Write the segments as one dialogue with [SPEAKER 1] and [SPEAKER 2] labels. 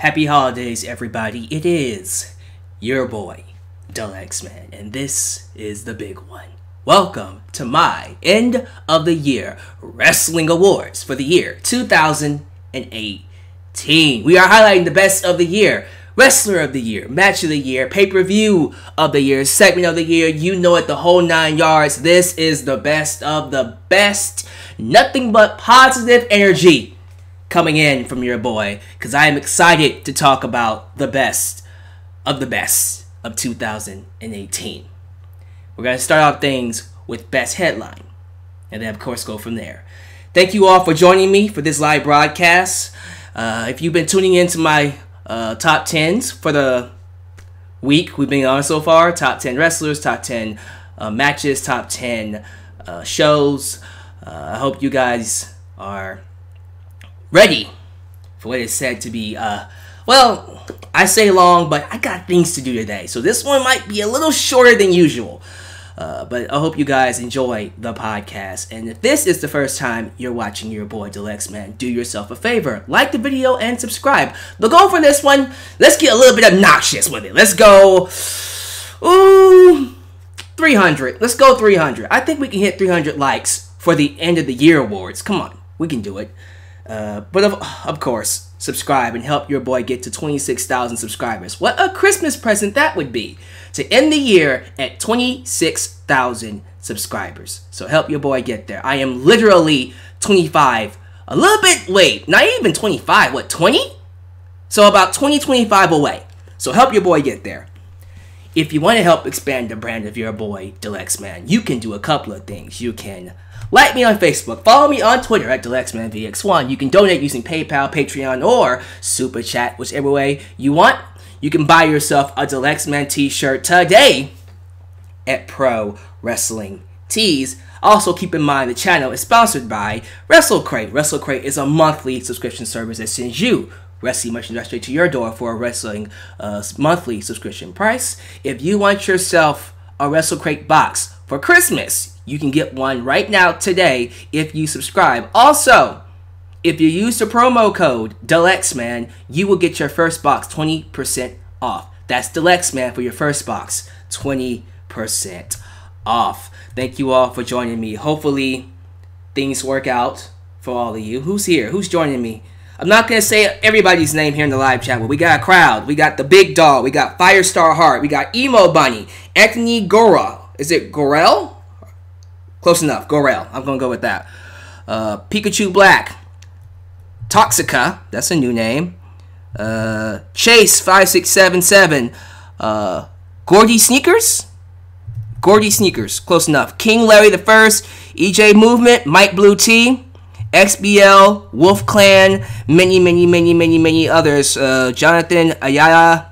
[SPEAKER 1] Happy holidays, everybody. It is your boy, Dalyxman, and this is the big one. Welcome to my end of the year wrestling awards for the year 2018. We are highlighting the best of the year, wrestler of the year, match of the year, pay-per-view of the year, segment of the year, you know it, the whole 9 yards. This is the best of the best. Nothing but positive energy coming in from your boy, because I am excited to talk about the best of 2018. We're going to start off things with best headline, and then of course go from there. Thank you all for joining me for this live broadcast. If you've been tuning into my top 10s for the week we've been on so far, top 10 wrestlers, top 10 matches, top 10 shows, I hope you guys are ready for what is said to be, well, I say long, but I got things to do today. So this one might be a little shorter than usual. But I hope you guys enjoy the podcast. And if this is the first time you're watching your boy Dalyxman, do yourself a favor. Like the video and subscribe. The goal for this one, let's get a little bit obnoxious with it. Let's go, 300. Let's go 300. I think we can hit 300 likes for the end of the year awards. Come on, we can do it. But of course, subscribe and help your boy get to 26,000 subscribers. What a Christmas present that would be, to end the year at 26,000 subscribers. So help your boy get there. I am literally 25, a little bit, wait, not even 25, what, 20? So about 25 away. So help your boy get there. If you want to help expand the brand of your boy, Dalyxman, you can do a couple of things. You can like me on Facebook, follow me on Twitter at DalyxmanVX1. You can donate using PayPal, Patreon, or Super Chat, whichever way you want. You can buy yourself a Dalyxman t-shirt today at Pro Wrestling Tees. Also, keep in mind the channel is sponsored by WrestleCrate. WrestleCrate is a monthly subscription service that sends you wrestling merchandise straight to your door for a wrestling monthly subscription price. If you want yourself a WrestleCrate box for Christmas, you can get one right now today if you subscribe. Also, if you use the promo code Dalyxman, you will get your first box 20% off. That's Dalyxman for your first box, 20% off. Thank you all for joining me. Hopefully, things work out for all of you. Who's here? Who's joining me? I'm not going to say everybody's name here in the live chat, but we got a crowd. We got the Big Dog. We got Firestar Heart. We got Emo Bunny. Anthony Gora. Is it Gorel? Close enough. Gorel. I'm going to go with that. Pikachu Black. Toxica. That's a new name. Chase5677. Gordy Sneakers? Gordy Sneakers. Close enough. King Larry the First. EJ Movement. Mike Blue T. XBL. Wolf Clan. Many others. Jonathan Ayala.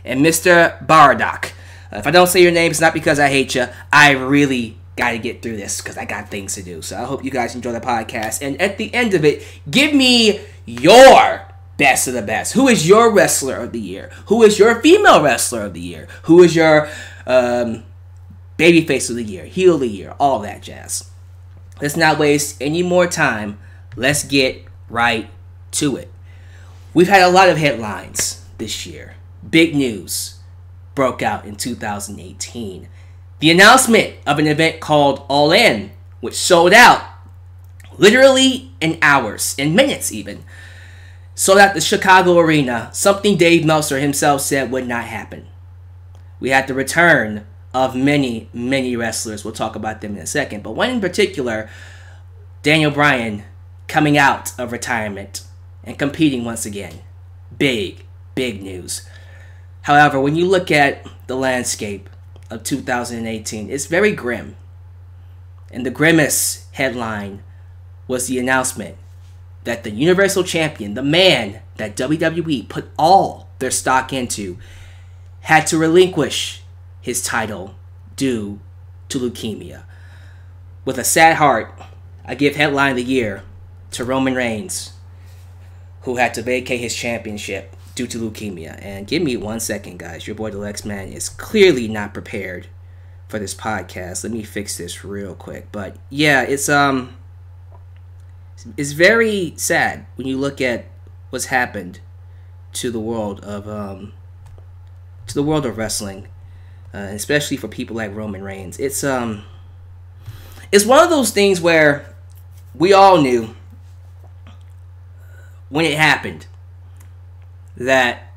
[SPEAKER 1] And Mr. Baradak. If I don't say your name, it's not because I hate you. I really got to get through this because I got things to do. So I hope you guys enjoy the podcast. And at the end of it, give me your best of the best. Who is your wrestler of the year? Who is your female wrestler of the year? Who is your babyface of the year? Heel of the year? All that jazz. Let's not waste any more time. Let's get right to it. We've had a lot of headlines this year. Big news broke out in 2018. The announcement of an event called All In, which sold out literally in hours, in minutes even. Sold out the Chicago Arena, something Dave Meltzer himself said would not happen. We had the return of many wrestlers. We'll talk about them in a second. But one in particular, Daniel Bryan, coming out of retirement and competing once again. Big news. However, when you look at the landscape of 2018, it's very grim. And the grimmest headline was the announcement that the Universal Champion, the man that WWE put all their stock into, had to relinquish his title due to leukemia. With a sad heart, I give headline of the year to Roman Reigns, who had to vacate his championship due to leukemia. And give me 1 second, guys. Your boy Dalyxman is clearly not prepared for this podcast. Let me fix this real quick. But yeah, it's It's very sad when you look at what's happened to the world of wrestling, especially for people like Roman Reigns. It's one of those things where we all knew when it happened that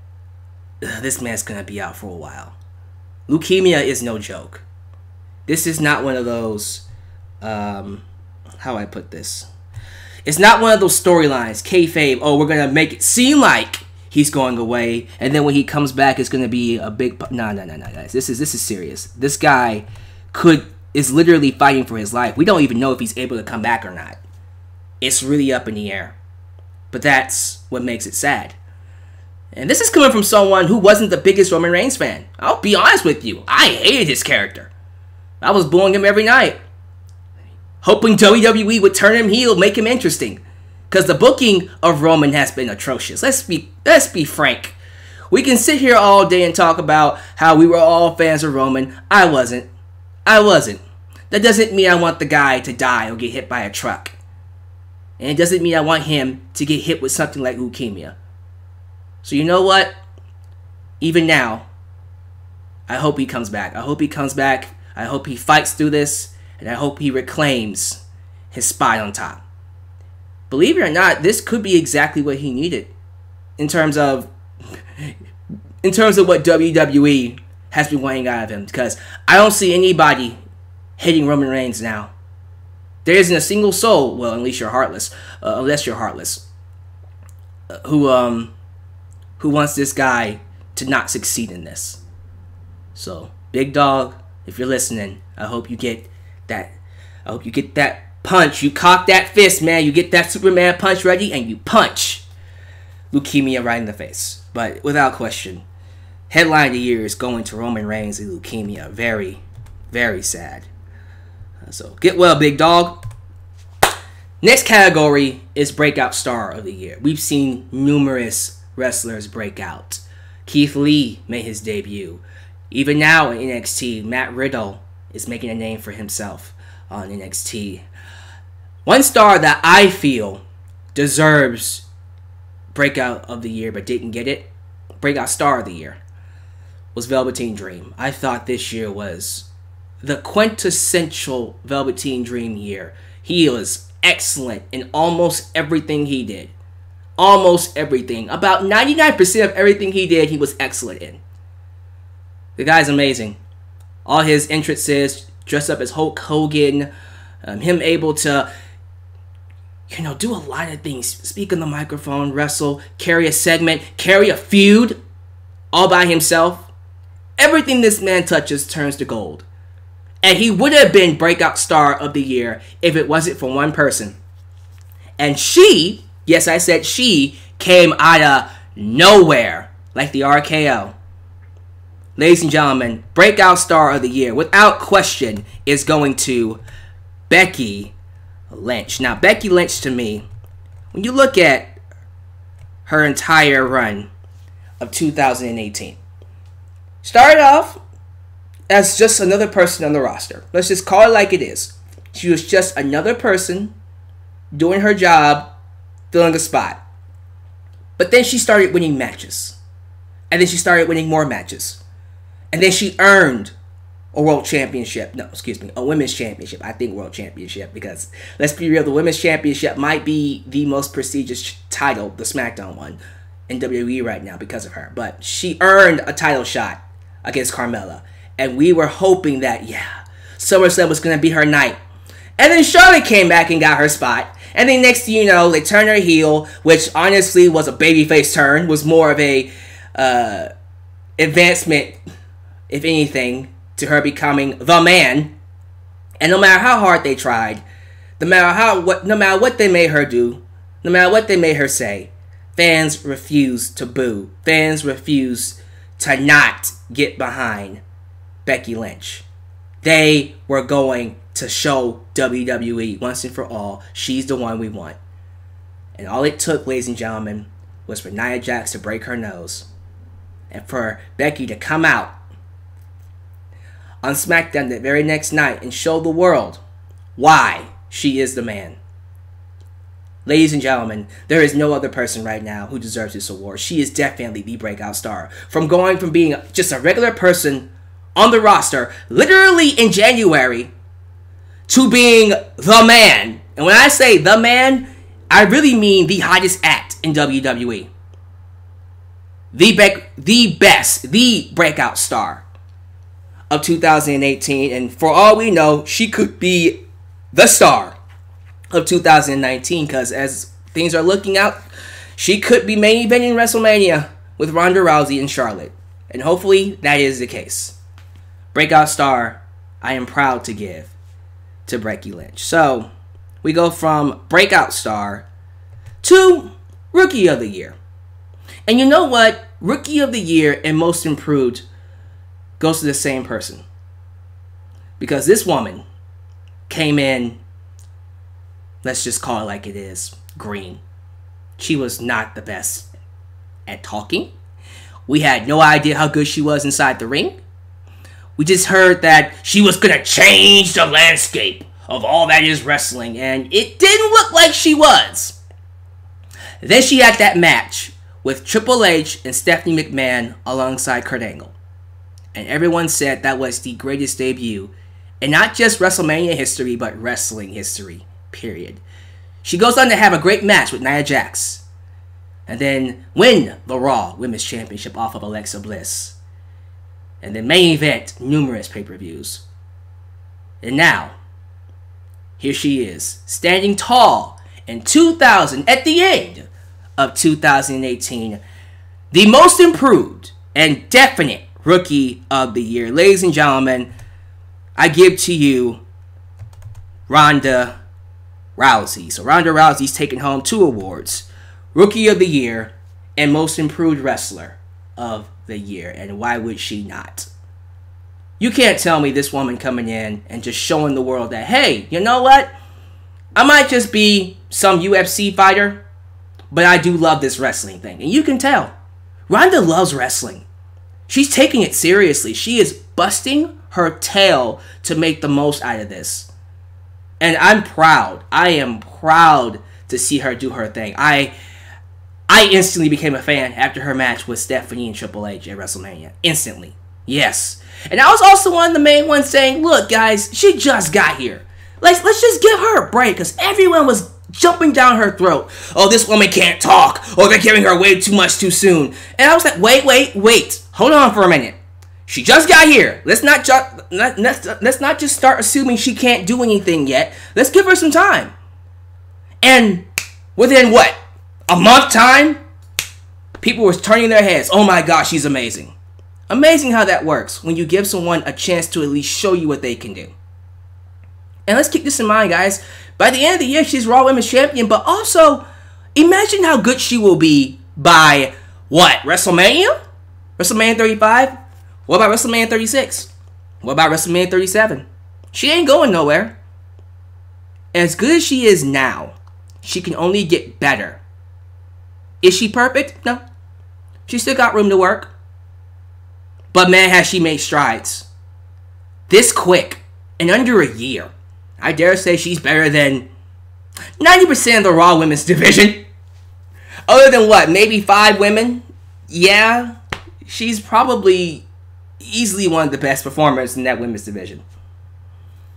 [SPEAKER 1] this man's gonna be out for a while. Leukemia is no joke. This is not one of those, how I put this? It's not one of those storylines, kayfabe, oh, we're going to make it seem like he's going away, and then when he comes back, it's going to be a big... No, guys. This is serious. This guy is literally fighting for his life. We don't even know if he's able to come back or not. It's really up in the air. But that's what makes it sad. And this is coming from someone who wasn't the biggest Roman Reigns fan. I'll be honest with you. I hated his character. I was booing him every night, hoping WWE would turn him heel, make him interesting. Because the booking of Roman has been atrocious. Let's be frank. We can sit here all day and talk about how we were all fans of Roman. I wasn't. That doesn't mean I want the guy to die or get hit by a truck. And it doesn't mean I want him to get hit with something like leukemia. So you know what? Even now, I hope he comes back. I hope he fights through this, and I hope he reclaims his spot on top. Believe it or not, this could be exactly what he needed in terms of what WWE has been wanting out of him, because I don't see anybody hating Roman Reigns now. There isn't a single soul, well, unless you're heartless, who wants this guy to not succeed in this. So, Big Dog, if you're listening, I hope you get that punch. You cock that fist, man. You get that Superman punch ready, and you punch leukemia right in the face. But without question, headline of the year is going to Roman Reigns and leukemia. Very, very sad. So get well, Big Dog. Next category is Breakout Star of the Year. We've seen numerous wrestlers break out. Keith Lee made his debut. Even now in NXT, Matt Riddle is making a name for himself on NXT. One star that I feel deserves Breakout of the Year but didn't get it, Breakout Star of the Year, was Velveteen Dream. I thought this year was the quintessential Velveteen Dream year. He was excellent in almost everything he did. Almost everything. About 99% of everything he did, he was excellent in. The guy's amazing. All his entrances, dressed up as Hulk Hogan, him able to, do a lot of things. Speak on the microphone, wrestle, carry a segment, carry a feud, all by himself. Everything this man touches turns to gold. And he would have been Breakout Star of the Year if it wasn't for one person. And she, yes, I said she, came out of nowhere, like the RKO. Ladies and gentlemen, Breakout Star of the Year, without question, is going to Becky Lynch. Now, Becky Lynch, to me, when you look at her entire run of 2018, started off as just another person on the roster. Let's just call it like it is. She was just another person doing her job, filling a spot. But then she started winning matches. And then she started winning more matches. And then she earned a world championship. No, excuse me, a women's championship. I think world championship, because let's be real, the women's championship might be the most prestigious title, the SmackDown one, in WWE right now because of her. But she earned a title shot against Carmella. And we were hoping that, SummerSlam was going to be her night. And then Charlotte came back and got her spot. And then next thing you know, they turned her heel, which honestly was a babyface turn, was more of a advancement, if anything, to her becoming the man. And no matter how hard they tried, no matter what they made her do, no matter what they made her say, fans refused to boo. Fans refused to not get behind Becky Lynch. They were going to show WWE once and for all, she's the one we want. And all it took, ladies and gentlemen, was for Nia Jax to break her nose and for Becky to come out on SmackDown that very next night and show the world why she is the man. Ladies and gentlemen, there is no other person right now who deserves this award. She is definitely the breakout star. From going from being just a regular person on the roster, literally in January, to being the man. And when I say the man, I really mean the hottest act in WWE. The best, the breakout star of 2018. And for all we know, she could be the star of 2019, because as things are looking out, she could be main eventing WrestleMania with Ronda Rousey and Charlotte. And hopefully that is the case. Breakout star, I am proud to give to Becky Lynch. So, we go from breakout star to rookie of the year. And you know what? Rookie of the year and most improved goes to the same person. Because this woman came in, let's just call it like it is, green. She was not the best at talking. We had no idea how good she was inside the ring. We just heard that she was going to change the landscape of all that is wrestling, and it didn't look like she was. Then she had that match with Triple H and Stephanie McMahon alongside Kurt Angle. And everyone said that was the greatest debut in not just WrestleMania history, but wrestling history, period. She goes on to have a great match with Nia Jax, and then win the Raw Women's Championship off of Alexa Bliss. And then main event numerous pay-per-views. And now, here she is, standing tall in 2000, at the end of 2018, the most improved and definite rookie of the year. Ladies and gentlemen, I give to you Ronda Rousey. So Ronda Rousey's taking home 2 awards. Rookie of the Year and Most Improved Wrestler of the Year. And why would she not? You can't tell me this woman coming in and just showing the world that, hey, you know what? I might just be some UFC fighter, but I do love this wrestling thing. And you can tell. Ronda loves wrestling. She's taking it seriously. She is busting her tail to make the most out of this. And I'm proud. I am proud to see her do her thing. I instantly became a fan after her match with Stephanie and Triple H at WrestleMania. Instantly. Yes. And I was also one of the main ones saying, look, guys, she just got here. Let's just give her a break, because everyone was jumping down her throat. Oh, this woman can't talk. Oh, they're giving her way too much too soon. And I was like, wait. Hold on for a minute. She just got here. Let's not just start assuming she can't do anything yet. Let's give her some time. And within what? A month time? People were turning their heads. Oh my gosh, she's amazing. Amazing how that works when you give someone a chance to at least show you what they can do. And let's keep this in mind, guys. By the end of the year, she's Raw Women's Champion, but also, imagine how good she will be by, what, WrestleMania? WrestleMania 35? What about WrestleMania 36? What about WrestleMania 37? She ain't going nowhere. As good as she is now, she can only get better. Is she perfect? No. She still got room to work. But man, has she made strides. This quick, in under a year. I dare say she's better than 90% of the Raw Women's division. Other than what, maybe 5 women? Yeah, she's probably easily one of the best performers in that women's division.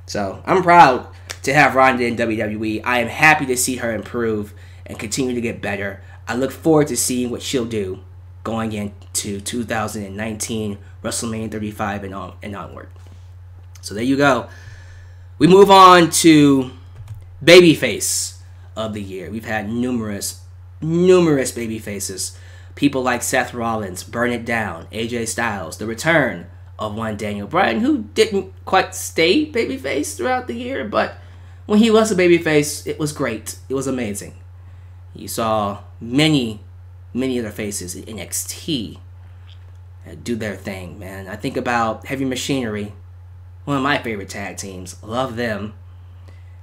[SPEAKER 1] So, I'm proud to have Ronda in WWE. I am happy to see her improve and continue to get better. I look forward to seeing what she'll do going into 2019, WrestleMania 35 and onward. So there you go. We move on to Babyface of the Year. We've had numerous babyfaces. People like Seth Rollins, Burn It Down, AJ Styles, the return of one Daniel Bryan, who didn't quite stay babyface throughout the year, but when he was a babyface, it was great. It was amazing. You saw many other faces in NXT do their thing, man. I think about Heavy Machinery, one of my favorite tag teams. Love them.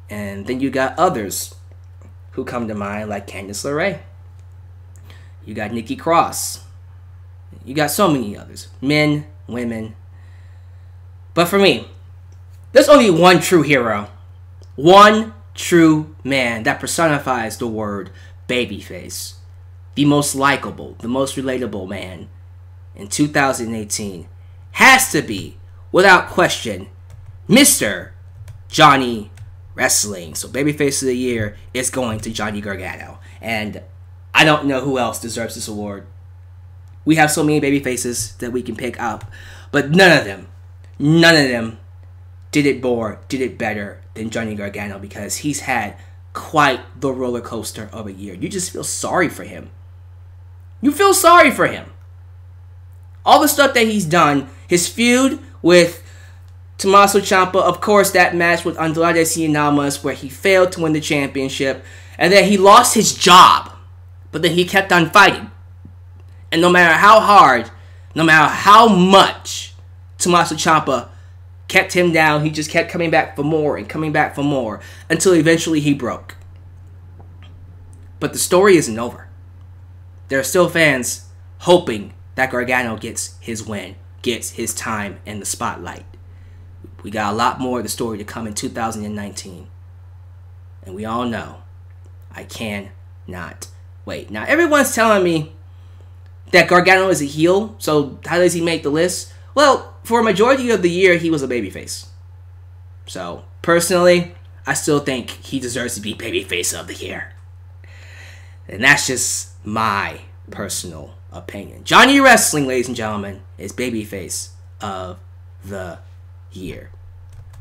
[SPEAKER 1] And then you got others who come to mind, like Candice LeRae. You got Nikki Cross. You got so many others. Men, women. But for me, there's only one true hero. One true man that personifies the word babyface. The most likable, the most relatable man in 2018 has to be, without question, Mr. Johnny Wrestling. So Babyface of the Year is going to Johnny Gargano. And I don't know who else deserves this award. We have so many babyfaces that we can pick up, but none of them did it better than Johnny Gargano, because he's had quite the roller coaster of a year. You just feel sorry for him. You feel sorry for him. All the stuff that he's done, his feud with Tommaso Ciampa, of course, that match with Andrade Cien where he failed to win the championship, and then he lost his job, but then he kept on fighting. And no matter how hard, no matter how much Tommaso Ciampa kept him down, he just kept coming back for more and coming back for more until eventually he broke. But the story isn't over. There are still fans hoping that Gargano gets his win, gets his time in the spotlight. We got a lot more of the story to come in 2019. And we all know, I cannot wait. Now, everyone's telling me that Gargano is a heel, so how does he make the list? Well, for a majority of the year, he was a babyface. So, personally, I still think he deserves to be Babyface of the Year. And that's just my personal opinion. Johnny Wrestling, ladies and gentlemen, is Babyface of the Year.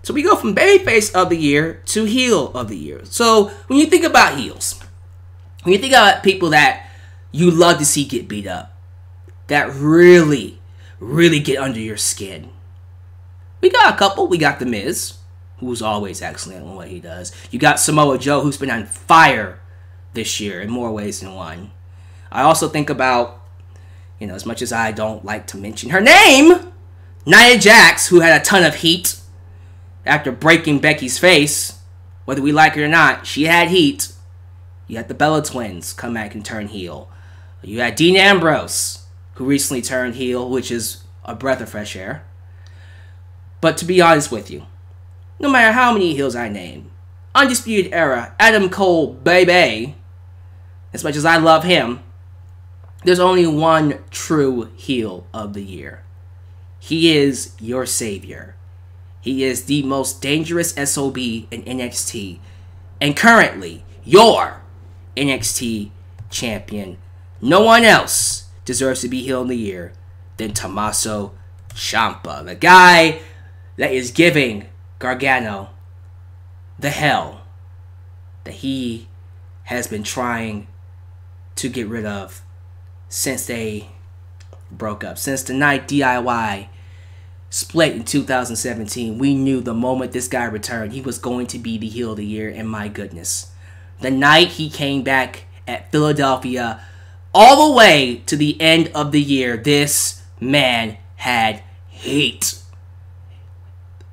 [SPEAKER 1] So we go from Babyface of the Year to Heel of the Year. So when you think about heels, when you think about people that you love to see get beat up, that really get under your skin, we got a couple. We got The Miz, who's always excellent in what he does. You got Samoa Joe, who's been on fire this year in more ways than one. I also think about, as much as I don't like to mention her name, Nia Jax, who had a ton of heat after breaking Becky's face. Whether we like it or not, she had heat. You had the Bella Twins come back and turn heel. You had Dean Ambrose, who recently turned heel, which is a breath of fresh air. But to be honest with you, no matter how many heels I name, Undisputed Era, Adam Cole, baby, as much as I love him, there's only one true heel of the year. He is your savior. He is the most dangerous SOB in NXT, and currently your NXT champion. No one else deserves to be heel of the year than Tommaso Ciampa, the guy that is giving Gargano the hell that he has been trying to get rid of since they broke up. Since the night DIY split in 2017, we knew the moment this guy returned, he was going to be the heel of the year, and my goodness. The night he came back at Philadelphia, all the way to the end of the year, this man had heat.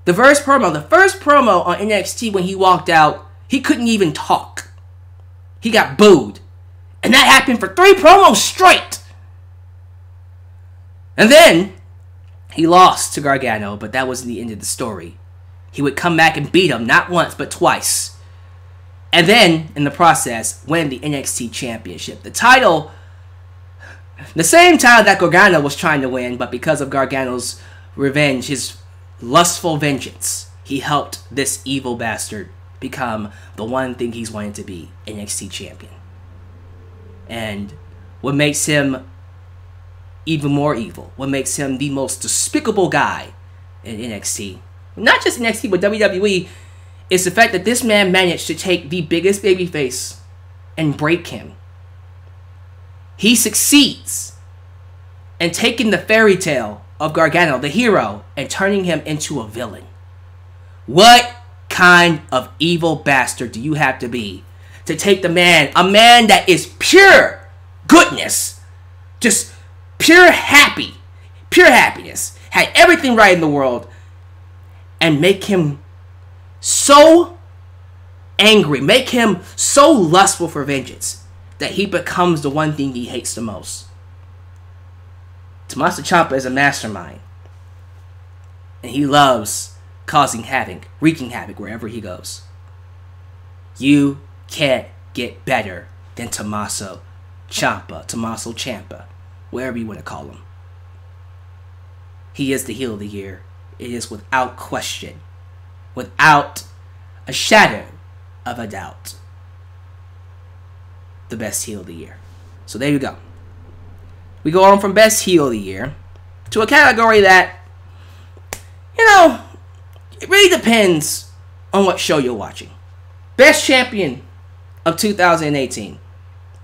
[SPEAKER 1] The first promo on NXT when he walked out, he couldn't even talk. He got booed. And that happened for 3 promos straight. And then he lost to Gargano, but that wasn't the end of the story. He would come back and beat him, not once, but twice. And then, in the process, win the NXT Championship. The title, the same title that Gargano was trying to win, but because of Gargano's revenge, his lustful vengeance, he helped this evil bastard become the one thing he's wanted to be, NXT Champion. And what makes him even more evil, what makes him the most despicable guy in NXT, not just NXT but WWE, is the fact that this man managed to take the biggest babyface and break him. He succeeds in taking the fairy tale of Gargano, the hero, and turning him into a villain. What kind of evil bastard do you have to be to take a man that is pure goodness, just pure happiness, had everything right in the world, and make him so angry, make him so lustful for vengeance that he becomes the one thing he hates the most? Tommaso Ciampa is a mastermind, and he loves causing havoc, wreaking havoc wherever he goes. You can't get better than Tommaso Ciampa, wherever you want to call him. He is the heel of the year. It is without question, without a shadow of a doubt, the best heel of the year. So there you go. We go on from best heel of the year to a category that, it really depends on what show you're watching. Best champion of 2018.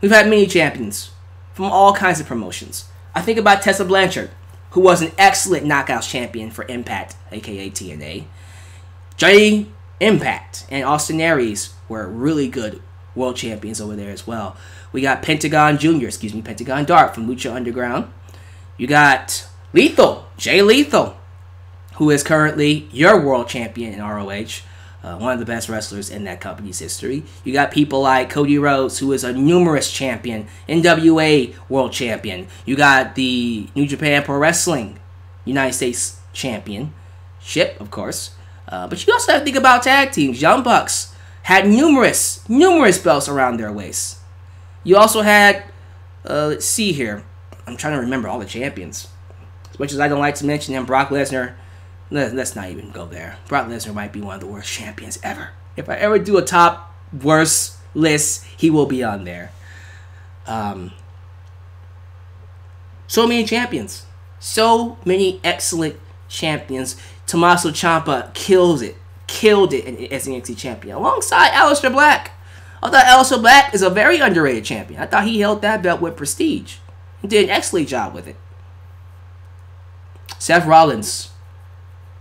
[SPEAKER 1] We've had many champions from all kinds of promotions. I think about Tessa Blanchard, who was an excellent Knockouts champion for Impact, aka TNA. Jay Impact and Austin Aries were really good world champions over there as well. We got Pentagon Dark from Lucha Underground. You got Lethal, Jay Lethal, who is currently your world champion in ROH. One of the best wrestlers in that company's history. You got people like Cody Rhodes, who is a numerous champion, NWA world champion. You got the New Japan Pro Wrestling United States Championship, of course. But you also have to think about tag teams. Young Bucks had numerous belts around their waists. You also had, let's see here. I'm trying to remember all the champions. As much as I don't like to mention them, Brock Lesnar. Let's not even go there. Brock Lesnar might be one of the worst champions ever. If I ever do a top worst list, he will be on there. So many champions. So many excellent champions. Tommaso Ciampa killed it as an NXT champion. Alongside Aleister Black. I thought Aleister Black is a very underrated champion. I thought he held that belt with prestige. He did an excellent job with it. Seth Rollins,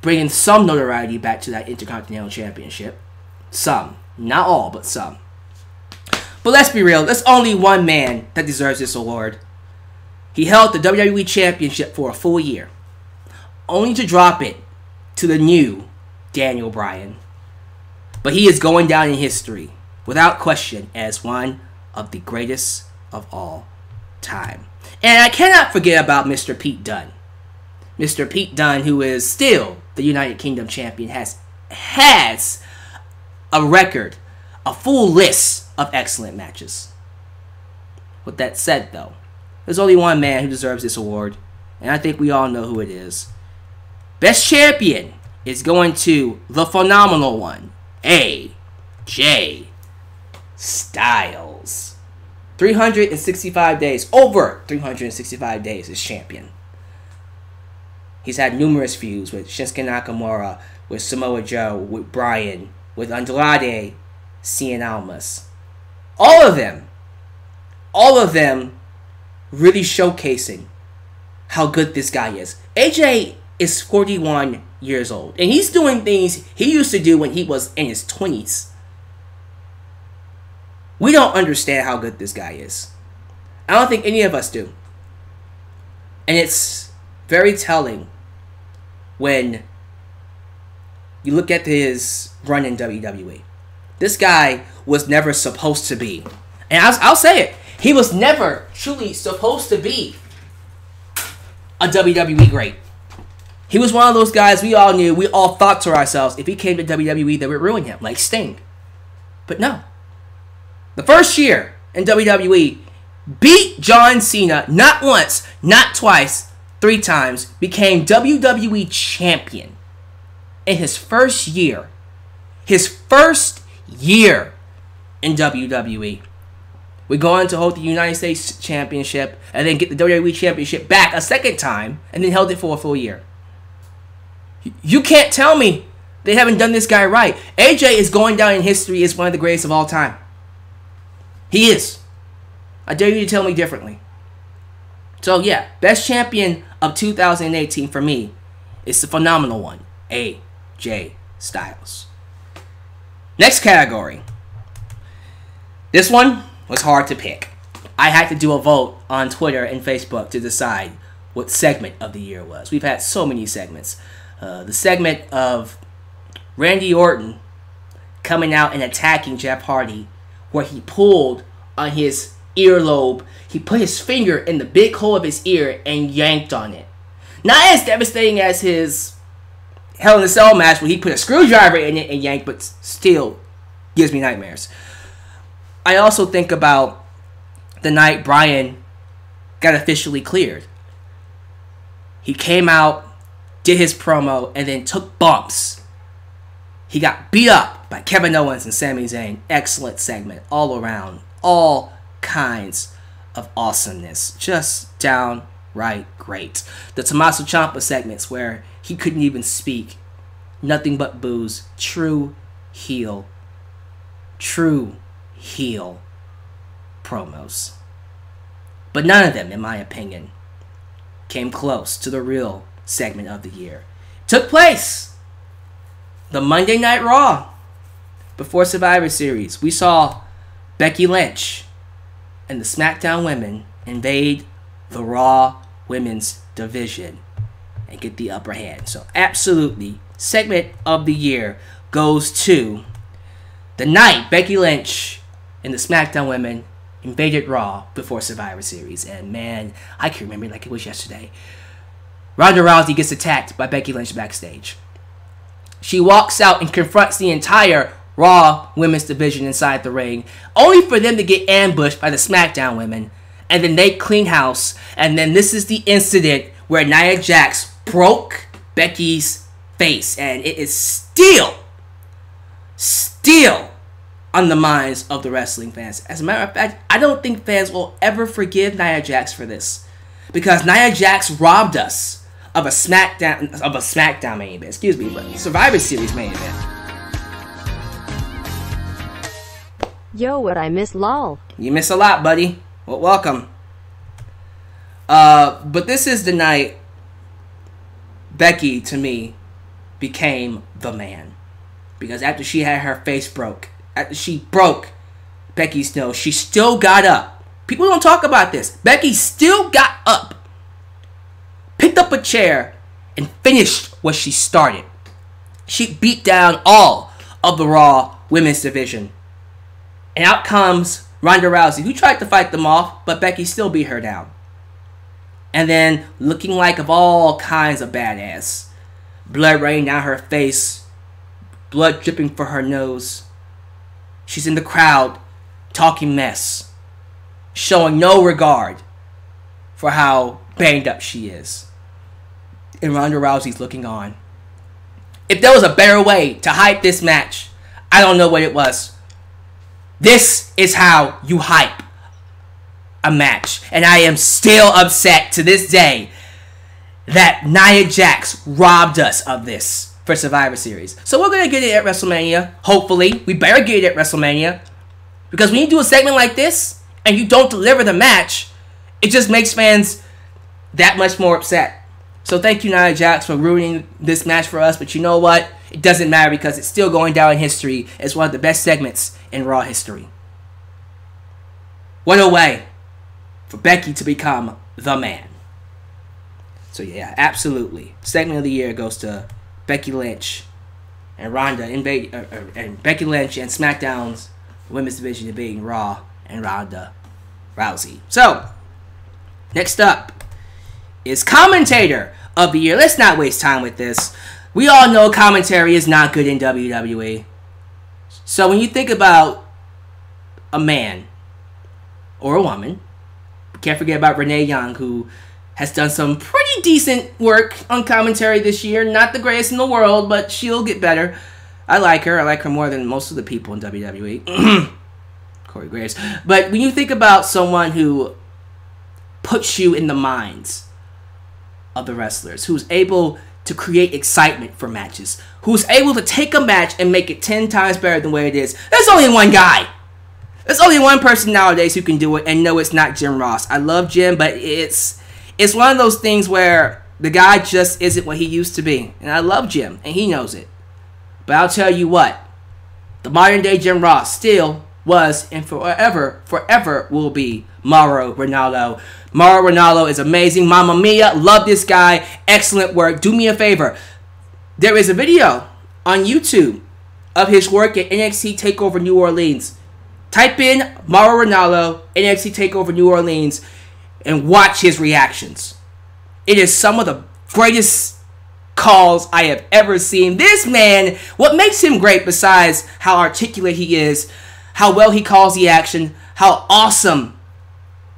[SPEAKER 1] bringing some notoriety back to that Intercontinental Championship. Some. Not all, but some. But let's be real. There's only one man that deserves this award. He held the WWE Championship for a full year, only to drop it to the new Daniel Bryan. But he is going down in history, without question, as one of the greatest of all time. And I cannot forget about Mr. Pete Dunne. Mr. Pete Dunne, who is still the United Kingdom champion, has a record, a full list of excellent matches. With that said, though, there's only one man who deserves this award, and I think we all know who it is. Best champion is going to the phenomenal one, AJ Styles. 365 days, over 365 days as champion. He's had numerous feuds with Shinsuke Nakamura, with Samoa Joe, with Bryan, with Andrade, Cien Almas. All of them really showcasing how good this guy is. AJ is 41 years old, and he's doing things he used to do when he was in his 20s. We don't understand how good this guy is. I don't think any of us do. And it's very telling when you look at his run in WWE. This guy was never supposed to be, and I'll say it, he was never truly supposed to be a WWE great. He was one of those guys we all knew, we all thought to ourselves, if he came to WWE, they would ruin him, like Sting. But no. The first year in WWE, beat John Cena not once, not twice, 3 times, became WWE champion in his first year. His first year in WWE. We go on to hold the United States Championship and then get the WWE Championship back a second time and then held it for a full year. You can't tell me they haven't done this guy right. AJ is going down in history as one of the greatest of all time. He is. I dare you to tell me differently. So yeah, best champion of 2018 for me is the phenomenal one, AJ Styles. Next category. This one was hard to pick. I had to do a vote on Twitter and Facebook to decide what segment of the year was. We've had so many segments. The segment of Randy Orton coming out and attacking Jeff Hardy, where he pulled on his earlobe. He put his finger in the big hole of his ear and yanked on it. Not as devastating as his Hell in a Cell match where he put a screwdriver in it and yanked, but still gives me nightmares. I also think about the night Bryan got officially cleared. He came out, did his promo, and then took bumps. He got beat up by Kevin Owens and Sami Zayn. Excellent segment all around. All kinds of awesomeness. Just downright great. The Tommaso Ciampa segments where he couldn't even speak. Nothing but boos. True heel promos. But none of them, in my opinion, came close to the real segment of the year. Took place the Monday Night Raw before Survivor Series. We saw Becky Lynch and the SmackDown women invade the Raw women's division and get the upper hand. So absolutely, segment of the year goes to the night Becky Lynch and the SmackDown women invaded Raw before Survivor Series. And man, I can remember it like it was yesterday. Ronda Rousey gets attacked by Becky Lynch backstage. She walks out and confronts the entire Raw women's division inside the ring, only for them to get ambushed by the SmackDown women. And then they clean house. And then this is the incident where Nia Jax broke Becky's face. And it is still on the minds of the wrestling fans. As a matter of fact, I don't think fans will ever forgive Nia Jax for this, because Nia Jax robbed us of a SmackDown main event, but Survivor Series main event.
[SPEAKER 2] Yo, what I miss, lol.
[SPEAKER 1] You miss a lot, buddy. Well, welcome. But this is the night Becky, to me, became the man. Because after she had her face broke, after she broke Becky's nose, she still got up. People don't talk about this. Becky still got up, picked up a chair, and finished what she started. She beat down all of the Raw women's division. And out comes Ronda Rousey, who tried to fight them off, but Becky still beat her down. And then, looking like of all kinds of badass, blood raining down her face, blood dripping from her nose. She's in the crowd, talking mess, showing no regard for how banged up she is. And Ronda Rousey's looking on. If there was a better way to hype this match, I don't know what it was. This is how you hype a match. And I am still upset to this day that Nia Jax robbed us of this for Survivor Series. So we're going to get it at WrestleMania. Hopefully. We better get it at WrestleMania. Because when you do a segment like this and you don't deliver the match, it just makes fans that much more upset. So thank you, Nia Jax, for ruining this match for us. But you know what? It doesn't matter, because it's still going down in history as one of the best segments in Raw history. What a way for Becky to become the man. So yeah, absolutely. Segment of the year goes to Becky Lynch and and Becky Lynch and SmackDown's women's division invading Raw and Ronda Rousey. So next up is Commentator of the Year. Let's not waste time with this. We all know commentary is not good in WWE. So when you think about a man or a woman, can't forget about Renee Young, who has done some pretty decent work on commentary this year. Not the greatest in the world, but she'll get better. I like her. I like her more than most of the people in WWE. Corey Graves. But when you think about someone who puts you in the minds of the wrestlers, who's able to create excitement for matches, who's able to take a match and make it 10 times better than what it is, there's only one guy. There's only one person nowadays who can do it, and no, it's not Jim Ross. I love Jim, but it's one of those things where the guy just isn't what he used to be. And I love Jim, and he knows it. But I'll tell you what, the modern day Jim Ross still was and forever will be Mauro Ranallo. Mauro Ranallo is amazing. Mamma mia, love this guy. Excellent work. Do me a favor. There is a video on YouTube of his work at NXT TakeOver New Orleans. Type in Mauro Ranallo, NXT TakeOver New Orleans, and watch his reactions. It is some of the greatest calls I have ever seen. This man, what makes him great besides how articulate he is, how well he calls the action, how awesome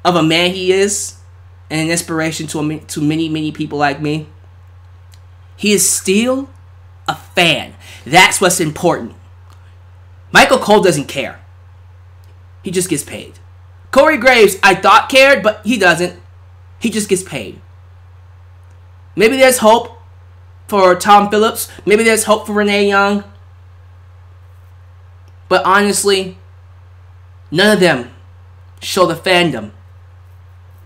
[SPEAKER 1] of a man he is, and an inspiration to many, many people like me, he is still a fan. That's what's important. Michael Cole doesn't care. He just gets paid. Corey Graves, I thought cared, but he doesn't. He just gets paid. Maybe there's hope for Tom Phillips. Maybe there's hope for Renee Young. But honestly, none of them show the fandom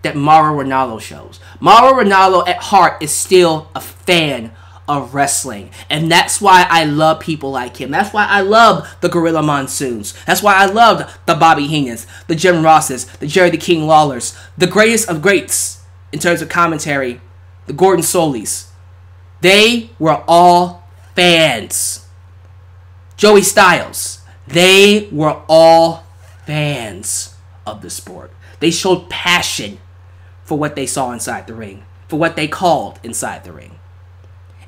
[SPEAKER 1] that Mauro Ranallo shows. Mauro Ranallo at heart is still a fan of wrestling. And that's why I love people like him. That's why I love the Gorilla Monsoons. That's why I loved the Bobby Heenans, the Jim Rosses, the Jerry the King Lawlers, the greatest of greats in terms of commentary, the Gordon Solys. They were all fans. Joey Styles. They were all fans of the sport. They showed passion for what they saw inside the ring, for what they called inside the ring.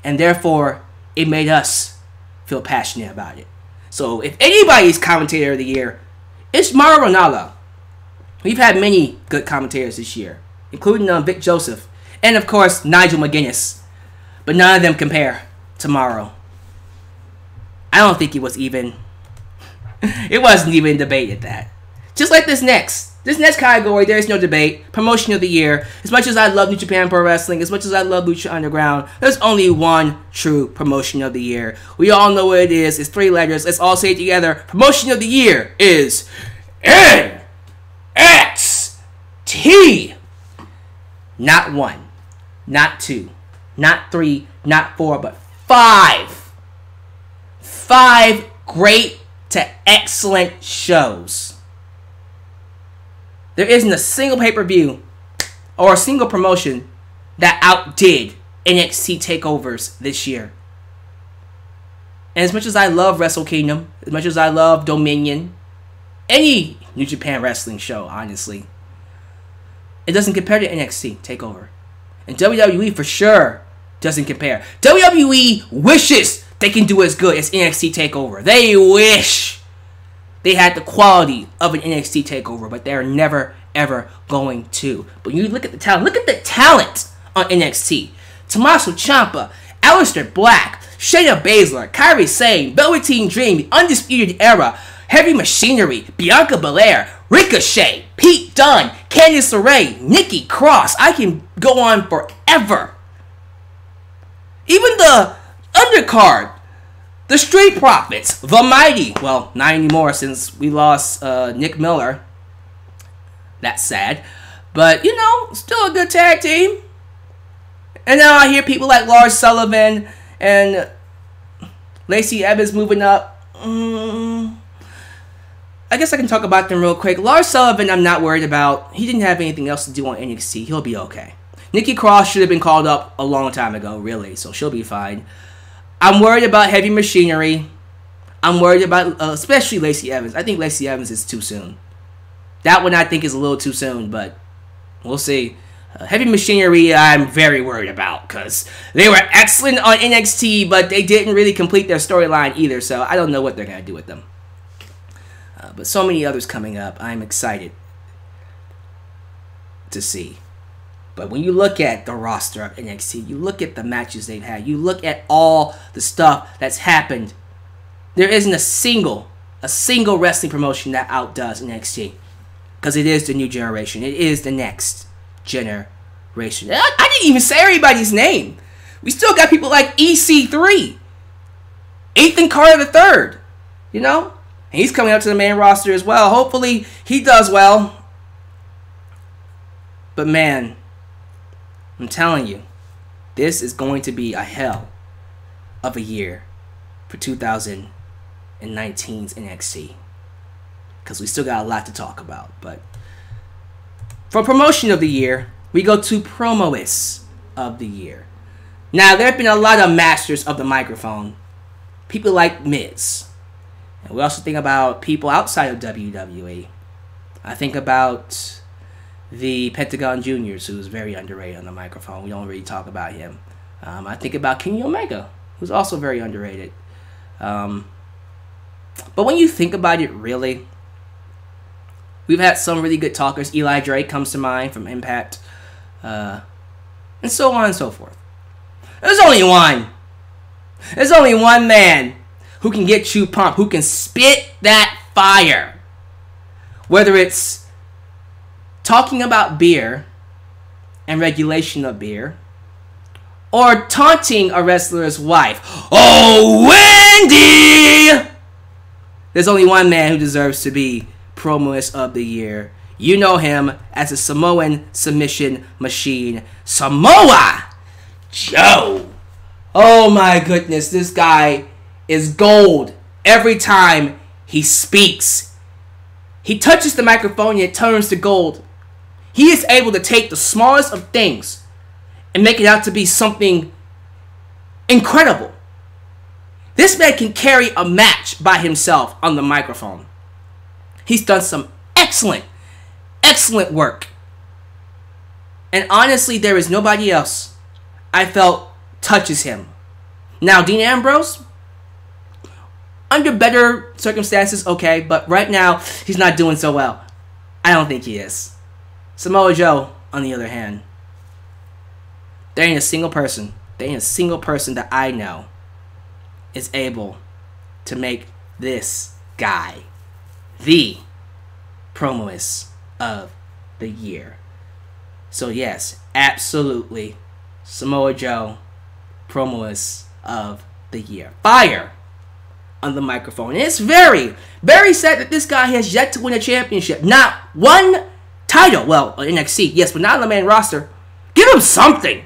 [SPEAKER 1] And therefore, it made us feel passionate about it. So if anybody's commentator of the year, it's Mauro Ranallo. We've had many good commentators this year, including Vic Joseph, and of course, Nigel McGuinness. But none of them compare to Mauro. I don't think it was even... it wasn't even debated that. Just like this next category, there is no debate. Promotion of the year. As much as I love New Japan Pro Wrestling, as much as I love Lucha Underground, there's only one true promotion of the year. We all know what it is. It's 3 letters. Let's all say it together. Promotion of the year is NXT. Not 1, not 2, not 3, not 4, but 5. 5 great to excellent shows. There isn't a single pay-per-view or a single promotion that outdid NXT takeovers this year. And as much as I love Wrestle Kingdom, as much as I love Dominion, any New Japan Wrestling show, honestly, it doesn't compare to NXT takeover. And WWE for sure doesn't compare. WWE wishes they can do as good as NXT takeover. They wish they had the quality of an NXT takeover, but they're never, ever going to. But you look at the talent. Look at the talent on NXT. Tommaso Ciampa, Aleister Black, Shayna Baszler, Kairi Sane, Velveteen Dream, The Undisputed Era, Heavy Machinery, Bianca Belair, Ricochet, Pete Dunne, Candice LeRae, Nikki Cross. I can go on forever. Even the undercard. The Street Profits, The Mighty, well, not anymore since we lost Nick Miller. That's sad. But, you know, still a good tag team. And now I hear people like Lars Sullivan and Lacey Evans moving up. I guess I can talk about them real quick. Lars Sullivan, I'm not worried about. He didn't have anything else to do on NXT. He'll be okay. Nikki Cross should have been called up a long time ago, really, so she'll be fine. I'm worried about Heavy Machinery. I'm worried about, especially Lacey Evans. I think Lacey Evans is too soon. That one I think is a little too soon, but we'll see. Heavy Machinery I'm very worried about because they were excellent on NXT, but they didn't really complete their storyline either, so I don't know what they're going to do with them. But so many others coming up. I'm excited to see. But when you look at the roster of NXT, you look at the matches they've had, you look at all the stuff that's happened, there isn't a single wrestling promotion that outdoes NXT. Because it is the new generation. It is the next generation. I didn't even say everybody's name. We still got people like EC3. Ethan Carter III. You know? And he's coming up to the main roster as well. Hopefully he does well. But man, I'm telling you, this is going to be a hell of a year for 2019's NXT. Because we still got a lot to talk about. But for promotion of the year, we go to Promoist of the year. Now, there have been a lot of masters of the microphone. People like Miz. And we also think about people outside of WWE. I think about the Pentagon Juniors, who's very underrated on the microphone. We don't really talk about him. I think about Kenny Omega, who's also very underrated. But when you think about it, really, we've had some really good talkers. Eli Drake comes to mind from Impact, and so on and so forth. There's only one. There's only one man who can get you pumped, who can spit that fire. Whether it's talking about beer and regulation of beer, or taunting a wrestler's wife. Oh, Wendy! There's only one man who deserves to be Promoist of the Year. You know him as a Samoan submission machine, Samoa Joe. Oh my goodness, this guy is gold every time he speaks. He touches the microphone and it turns to gold. He is able to take the smallest of things and make it out to be something incredible. This man can carry a match by himself on the microphone. He's done some excellent work. And honestly, there is nobody else I felt touches him. Now, Dean Ambrose, under better circumstances, okay, but right now, he's not doing so well. I don't think he is. Samoa Joe, on the other hand, there ain't a single person that I know is able to make this guy the Promoist of the Year. So yes, absolutely, Samoa Joe, Promoist of the Year. Fire on the microphone. And it's very, very sad that this guy has yet to win a championship. Not one title. Well, NXT, yes, but not on the main roster. Give him something.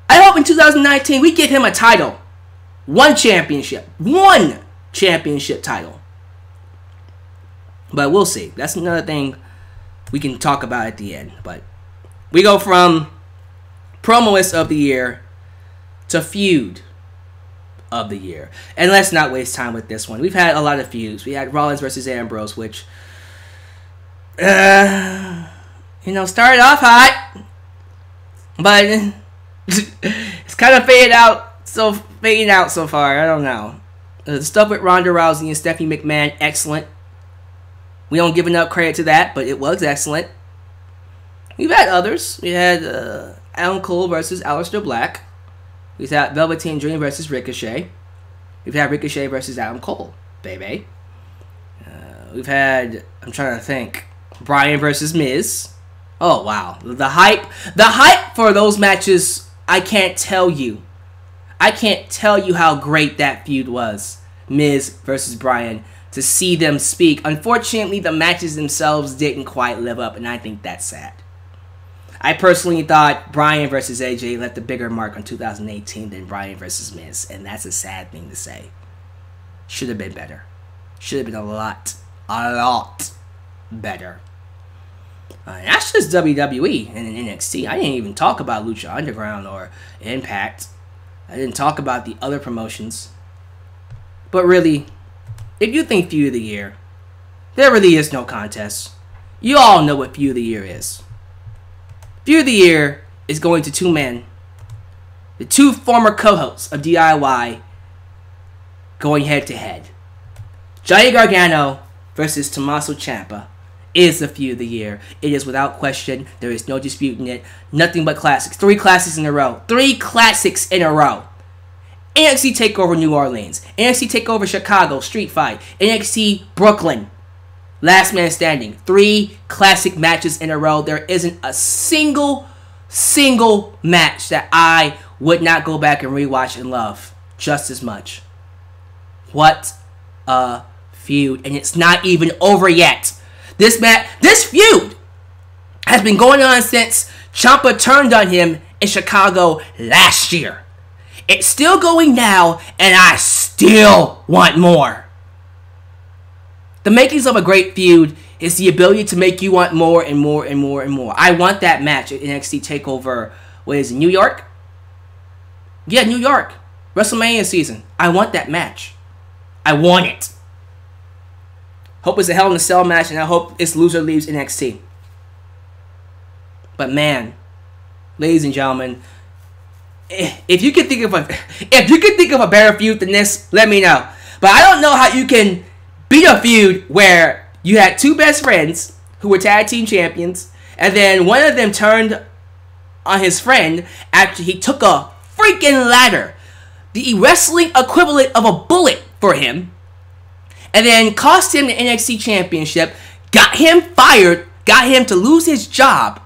[SPEAKER 1] I hope in 2019 we give him a title. One championship title. But we'll see. That's another thing we can talk about at the end. But we go from Promoist of the Year to Feud of the Year. And let's not waste time with this one. We've had a lot of feuds. We had Rollins versus Ambrose, which, started off hot, but it's kind of fading out so far. I don't know. The stuff with Ronda Rousey and Stephanie McMahon, excellent. We don't give enough credit to that, but it was excellent. We've had others. We had Adam Cole versus Aleister Black. We've had Velveteen Dream versus Ricochet. We've had Ricochet versus Adam Cole, baby. We've had, I'm trying to think, Bryan versus Miz. Oh, wow. The hype for those matches, I can't tell you. I can't tell you how great that feud was. Miz versus Bryan. To see them speak. Unfortunately, the matches themselves didn't quite live up, and I think that's sad. I personally thought Bryan versus AJ left a bigger mark on 2018 than Bryan versus Miz, and that's a sad thing to say. Should have been better. Should have been a lot better. That's just WWE and NXT. I didn't even talk about Lucha Underground or Impact. I didn't talk about the other promotions. But really, if you think Feud of the Year, there really is no contest. You all know what Feud of the Year is. Feud of the Year is going to two men, the two former co-hosts of DIY, going head to head. Johnny Gargano versus Tommaso Ciampa is the Feud of the Year. It is without question. There is no disputing it. Nothing but classics. 3 classics in a row. 3 classics in a row. NXT TakeOver New Orleans. NXT TakeOver Chicago, Street Fight. NXT Brooklyn, Last Man Standing. 3 classic matches in a row. There isn't a single match that I would not go back and rewatch and love just as much. What a feud. And it's not even over yet. This feud has been going on since Ciampa turned on him in Chicago last year. It's still going now, and I still want more. The makings of a great feud is the ability to make you want more and more and more and more. I want that match at NXT TakeOver, what is it, New York? Yeah, New York. WrestleMania season. I want that match. I want it. Hope it's a Hell in a Cell match, and I hope its loser leaves NXT. But man, ladies and gentlemen, if you can think of a better feud than this, let me know. But I don't know how you can beat a feud where you had two best friends who were tag team champions, and then one of them turned on his friend after he took a freaking ladder, the wrestling equivalent of a bullet for him, and then cost him the NXT championship, got him fired, got him to lose his job,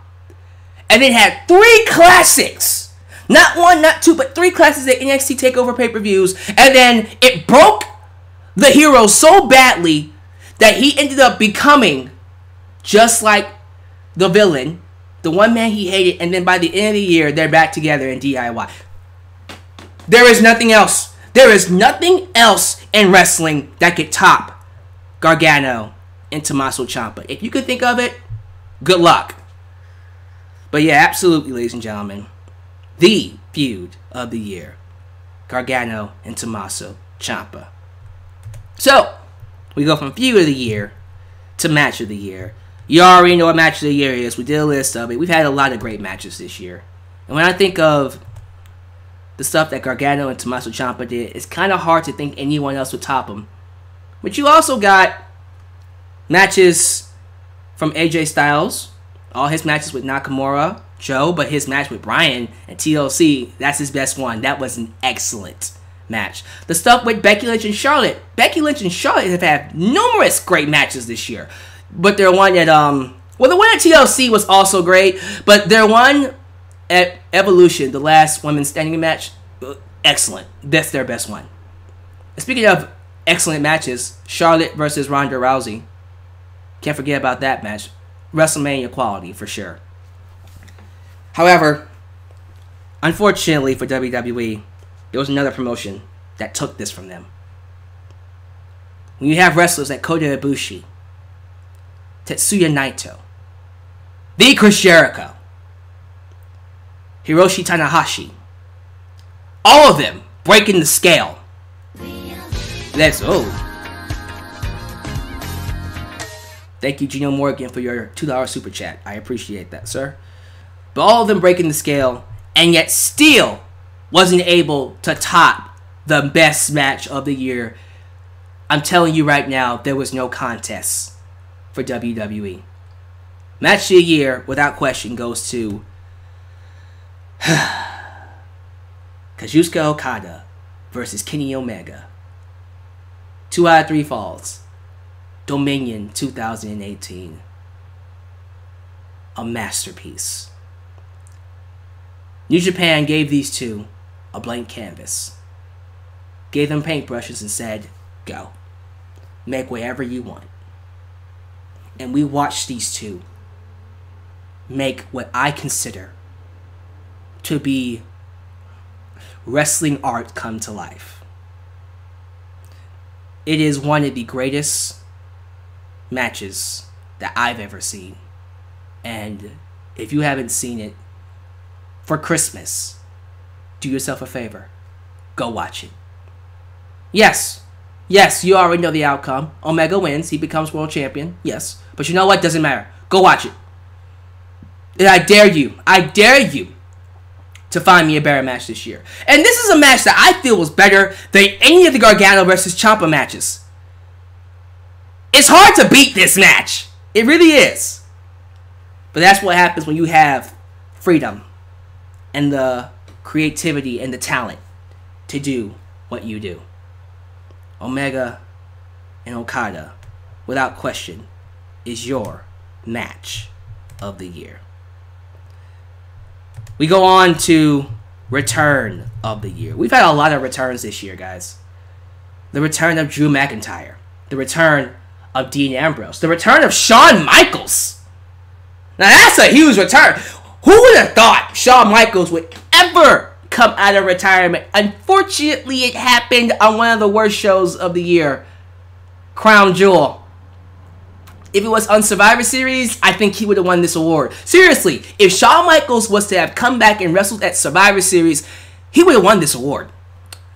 [SPEAKER 1] and then had 3 classics. Not 1, not 2, but 3 classics at NXT TakeOver pay-per-views, and then it broke the hero so badly that he ended up becoming just like the villain, the one man he hated, and then by the end of the year, they're back together in DIY. There is nothing else. There is nothing else in wrestling that could top Gargano and Tommaso Ciampa. If you could think of it, good luck. But yeah, absolutely, ladies and gentlemen, the feud of the year, Gargano and Tommaso Ciampa. So, we go from feud of the year to match of the year. You already know what match of the year is. We did a list of it. We've had a lot of great matches this year. And when I think of the stuff that Gargano and Tommaso Ciampa did, it's kind of hard to think anyone else would top them. But you also got matches from AJ Styles, all his matches with Nakamura, Joe, but his match with Bryan and TLC, that's his best one. That was an excellent match. The stuff with Becky Lynch and Charlotte. Becky Lynch and Charlotte have had numerous great matches this year. But their one at, well, the one at TLC was also great, but their one at Evolution, the last women's standing match, excellent. That's their best one. And speaking of excellent matches, Charlotte versus Ronda Rousey. Can't forget about that match. WrestleMania quality for sure. However, unfortunately for WWE, there was another promotion that took this from them. When you have wrestlers like Kota Ibushi, Tetsuya Naito, the Chris Jericho, Hiroshi Tanahashi, all of them breaking the scale. Thank you, Gino Morgan, for your $2 super chat. I appreciate that, sir. But all of them breaking the scale, and yet still wasn't able to top the best match of the year. I'm telling you right now, there was no contest for WWE. Match of the year, without question, goes to Kazuchika Okada versus Kenny Omega. 2 out of 3 falls. Dominion 2018. A masterpiece. New Japan gave these two a blank canvas. Gave them paintbrushes and said, go. Make whatever you want. And we watched these two make what I consider to be wrestling art come to life. It is one of the greatest matches that I've ever seen. And if you haven't seen it, for Christmas, do yourself a favor. Go watch it. Yes, you already know the outcome. Omega wins. He becomes world champion. Yes. But you know what? Doesn't matter. Go watch it. And I dare you to find me a better match this year. And this is a match that I feel was better than any of the Gargano versus Ciampa matches. It's hard to beat this match. It really is. But that's what happens when you have freedom and the creativity and the talent to do what you do. Omega and Okada, without question, is your match of the year. We go on to return of the year. We've had a lot of returns this year, guys. The return of Drew McIntyre. The return of Dean Ambrose. The return of Shawn Michaels. Now that's a huge return. Who would have thought Shawn Michaels would ever come out of retirement? Unfortunately, it happened on one of the worst shows of the year, Crown Jewel. If it was on Survivor Series, I think he would have won this award. Seriously, if Shawn Michaels was to have come back and wrestled at Survivor Series, he would have won this award.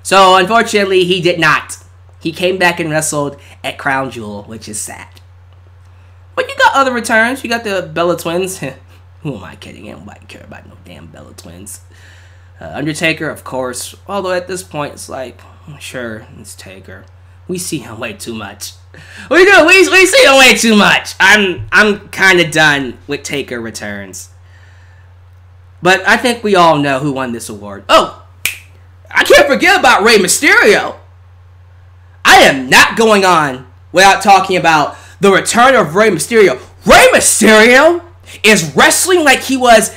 [SPEAKER 1] So, unfortunately, he did not. He came back and wrestled at Crown Jewel, which is sad. But you got other returns. You got the Bella Twins. Who am I kidding? Nobody care about no damn Bella Twins. Undertaker, of course. Although at this point, it's like, sure, it's Taker. We see him way too much. We do. We see him way too much. I'm kind of done with Taker returns. But I think we all know who won this award. Oh, I can't forget about Rey Mysterio. I am not going on without talking about the return of Rey Mysterio. Rey Mysterio is wrestling like he was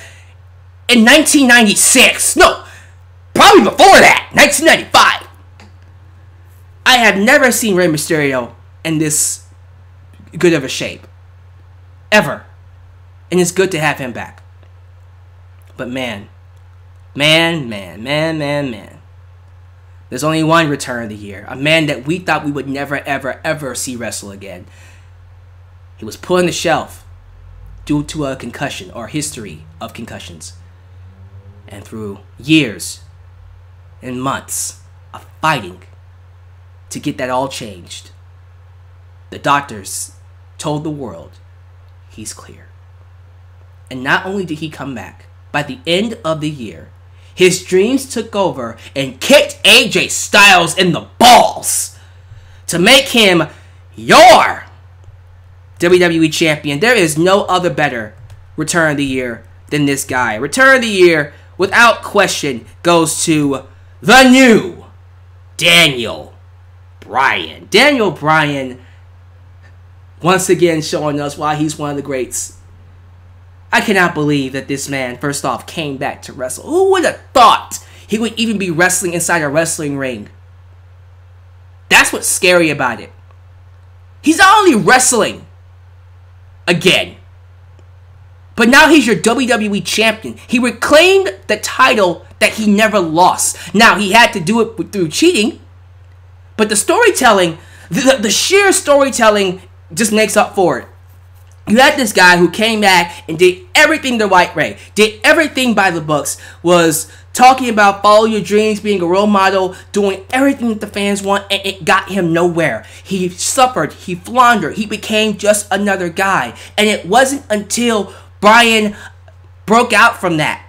[SPEAKER 1] in 1996. No, probably before that, 1995. I have never seen Rey Mysterio in this good of a shape. Ever. And it's good to have him back. But man. There's only one return of the year. A man that we thought we would never, ever see wrestle again. He was put on the shelf due to a concussion or history of concussions. And through years and months of fighting to get that all changed, the doctors told the world he's clear. And not only did he come back, by the end of the year, his dreams took over and kicked AJ Styles in the balls to make him your WWE champion. There is no other better return of the year than this guy. Return of the year, without question, goes to the new Daniel Bryan. Daniel Bryan, once again showing us why he's one of the greats. I cannot believe that this man, first off, came back to wrestle. Who would have thought he would even be wrestling inside a wrestling ring? That's what's scary about it. He's not only wrestling again, but now he's your WWE champion. He reclaimed the title that he never lost. Now, he had to do it through cheating, but the storytelling, the sheer storytelling just makes up for it. You had this guy who came back and did everything the right way, did everything by the books, was talking about follow your dreams, being a role model, doing everything that the fans want, and it got him nowhere. He suffered, he floundered, he became just another guy. And it wasn't until Bryan broke out from that.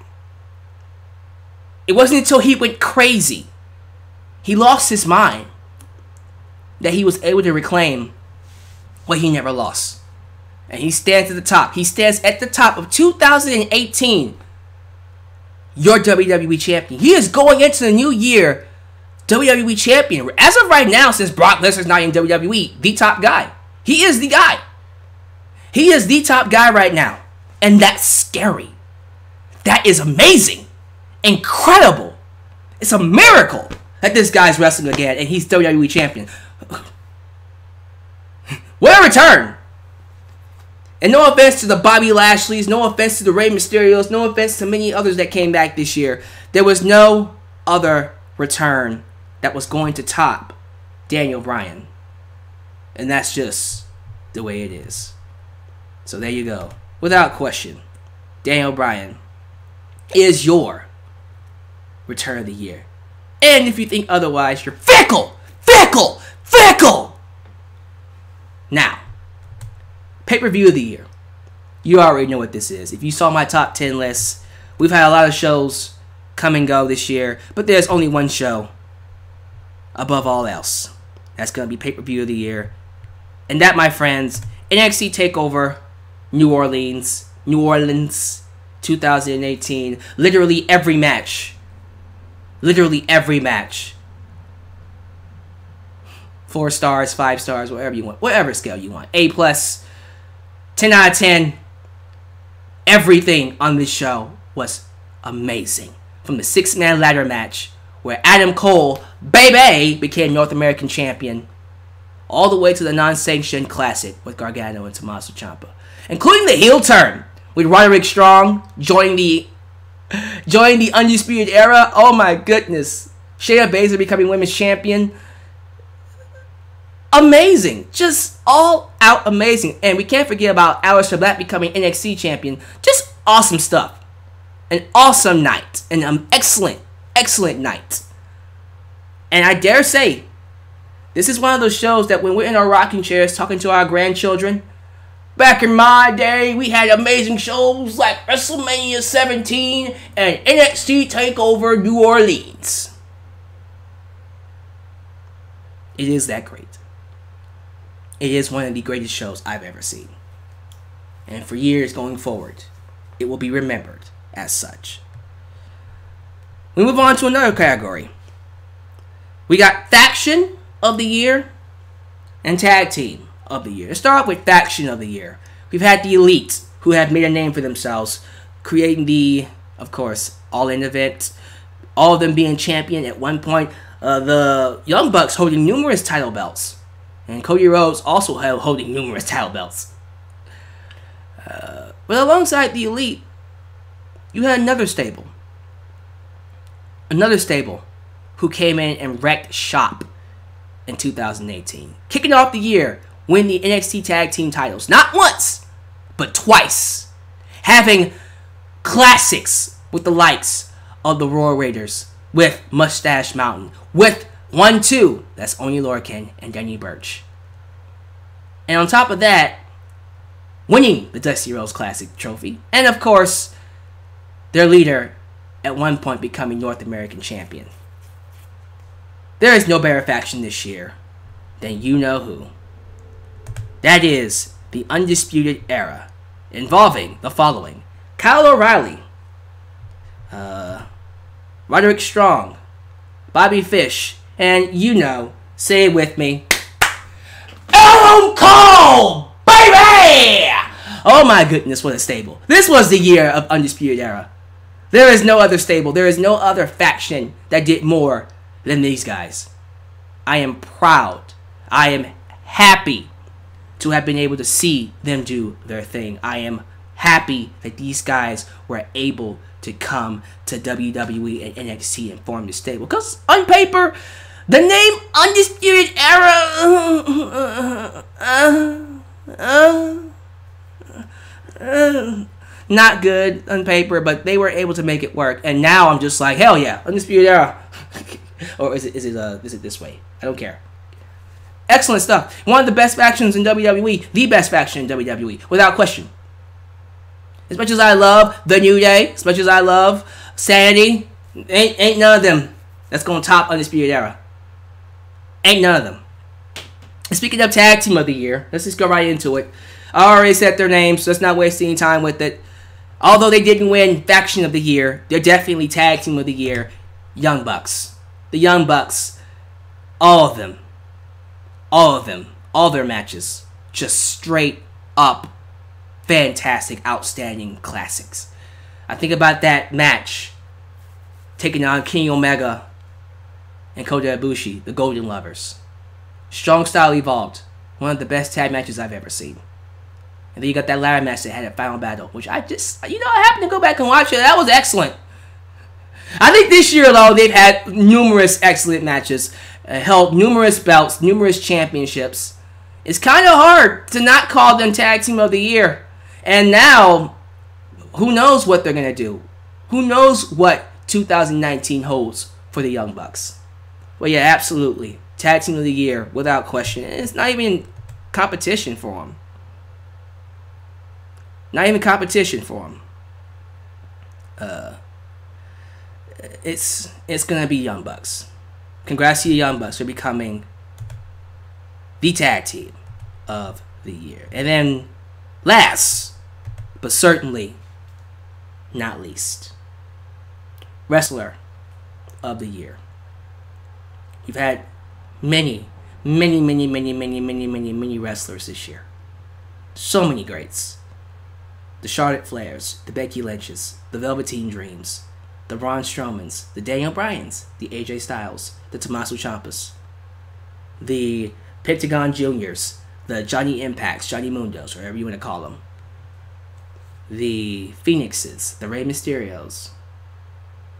[SPEAKER 1] It wasn't until he went crazy, he lost his mind, that he was able to reclaim what he never lost. And he stands at the top. He stands at the top of 2018. Your WWE champion. He is going into the new year WWE champion. As of right now, since Brock Lesnar's not in WWE, the top guy. He is the guy. He is the top guy right now. And that's scary. That is amazing. Incredible. It's a miracle that this guy's wrestling again and he's WWE champion. What a return. And no offense to the Bobby Lashley's, no offense to the Rey Mysterios, no offense to many others that came back this year. There was no other return that was going to top Daniel Bryan. And that's just the way it is. So there you go. Without question, Daniel Bryan is your return of the year. And if you think otherwise, you're fickle! Now, pay-per-view of the year. You already know what this is. If you saw my top 10 list, we've had a lot of shows come and go this year, but there's only one show above all else. That's going to be pay-per-view of the year. And that, my friends, NXT TakeOver New Orleans 2018. Literally every match. 4 stars, 5 stars, whatever you want. Whatever scale you want. A+, 10 out of 10. Everything on this show was amazing. From the 6-man ladder match, where Adam Cole, baby, became North American champion, all the way to the non-sanctioned classic with Gargano and Tommaso Ciampa. Including the heel turn, with Roderick Strong joining the Undisputed Era. Oh my goodness. Shayna Baszler becoming women's champion. Amazing. Just all out amazing. And we can't forget about Alyx Black becoming NXT champion. Just awesome stuff. An awesome night. An excellent night. And I dare say, this is one of those shows that when we're in our rocking chairs talking to our grandchildren, Back in my day, we had amazing shows like WrestleMania 17 and NXT TakeOver New Orleans. It is that great. It is one of the greatest shows I've ever seen. And for years going forward, it will be remembered as such. We move on to another category. We got Faction of the Year and Tag Team of the Year. Let's start with Faction of the Year. We've had the Elite, who have made a name for themselves, creating the, of course, All-In event. All of them being champion at one point. The Young Bucks holding numerous title belts. And Cody Rhodes also holding numerous title belts. But alongside the Elite, you had another stable. Another stable who came in and wrecked shop in 2018. Kicking off the year, win the NXT Tag Team titles. Not once, but twice. Having classics with the likes of the Royal Raiders, with Mustache Mountain, with 1-2, that's Oney Lorcan and Danny Burch. And on top of that, winning the Dusty Rhodes Classic trophy. And of course, their leader at one point becoming North American champion. There is no better faction this year than you know who. That is the Undisputed Era, involving the following: Kyle O'Reilly, Roderick Strong, Bobby Fish, and you know, say it with me, Adam Cole, baby! Oh my goodness, what a stable. This was the year of Undisputed Era. There is no other stable, there is no other faction that did more than these guys. I am proud, I am happy to have been able to see them do their thing. I am happy that these guys were able to come to WWE and NXT and form the stable. Because on paper, the name Undisputed Era, not good on paper, but they were able to make it work. And now I'm just like, hell yeah, Undisputed Era. Or is it this way? I don't care. Excellent stuff. One of the best factions in WWE, the best faction in WWE, without question. As much as I love The New Day, as much as I love Sanity, ain't none of them that's gonna top Undisputed Era. Ain't none of them. And speaking of Tag Team of the Year, let's just go right into it. I already said their names, so let's not waste any time with it. Although they didn't win Faction of the Year, they're definitely Tag Team of the Year. Young Bucks. The Young Bucks. All of them. All of them. All their matches. Just straight up fantastic, outstanding classics. I think about that match taking on Kenny Omega and Kota Ibushi, the Golden Lovers. Strong Style Evolved. One of the best tag matches I've ever seen. And then you got that ladder match that had a final battle, which I happened to go back and watch it. That was excellent. I think this year, though, they've had numerous excellent matches, held numerous belts, numerous championships. It's kind of hard to not call them Tag Team of the Year. And now, who knows what they're going to do? Who knows what 2019 holds for the Young Bucks? Well, yeah, absolutely. Tag Team of the Year, without question. And it's not even competition for them. Not even competition for them. It's going to be Young Bucks. Congrats to the Young Bucks for becoming the Tag Team of the Year. And then, last, but certainly not least, Wrestler of the Year. You've had many wrestlers this year. So many greats. The Charlotte Flairs, the Becky Lynches, the Velveteen Dreams, the Braun Strowmans, the Daniel Bryans, the AJ Styles, the Tommaso Ciampas, the Pentagon Juniors, the Johnny Impacts, Johnny Mundos, whatever you want to call them, the Phoenixes, the Rey Mysterios,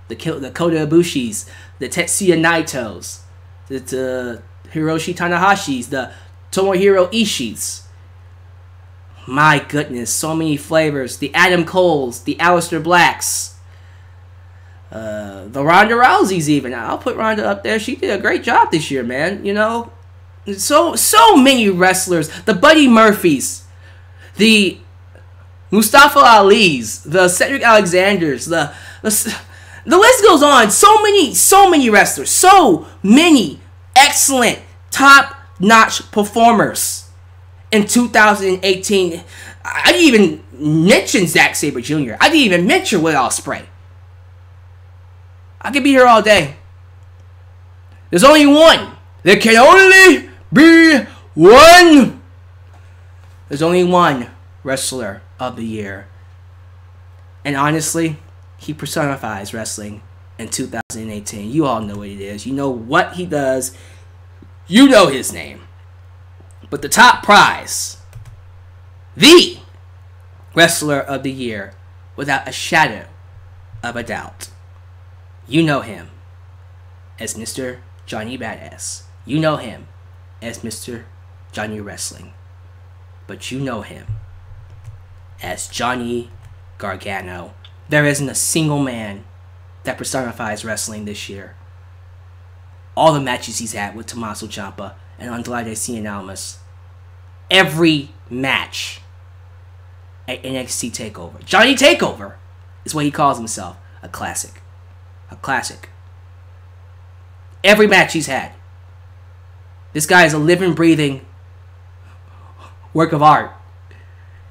[SPEAKER 1] the Kota Ibushis, the Tetsuya Naitos, the Hiroshi Tanahashis, the Tomohiro Ishiis. My goodness, so many flavors. The Adam Coles, the Aleister Blacks, the Ronda Rouseys even. I'll put Ronda up there. She did a great job this year, man. You know, so many wrestlers. The Buddy Murphys. the Mustafa Ali's, the Cedric Alexanders, the list goes on. So many wrestlers, so many excellent, top-notch performers in 2018. I didn't even mention Zack Sabre Jr. I didn't even mention Will Ospreay. I could be here all day. There's only one. There can only be one. There's only one wrestler of the year. And honestly, he personifies wrestling in 2018. You all know what it is. You know what he does. You know his name. But the top prize, the wrestler of the year, without a shadow of a doubt, you know him as Mr. Johnny Badass. You know him as Mr. Johnny Wrestling. But you know him as Johnny Gargano. There isn't a single man that personifies wrestling this year. All the matches he's had with Tommaso Ciampa and Andrade Cien Almas. Every match at NXT TakeOver. Johnny Takeover is what he calls himself. A classic. A classic. Every match he's had. This guy is a living, breathing work of art.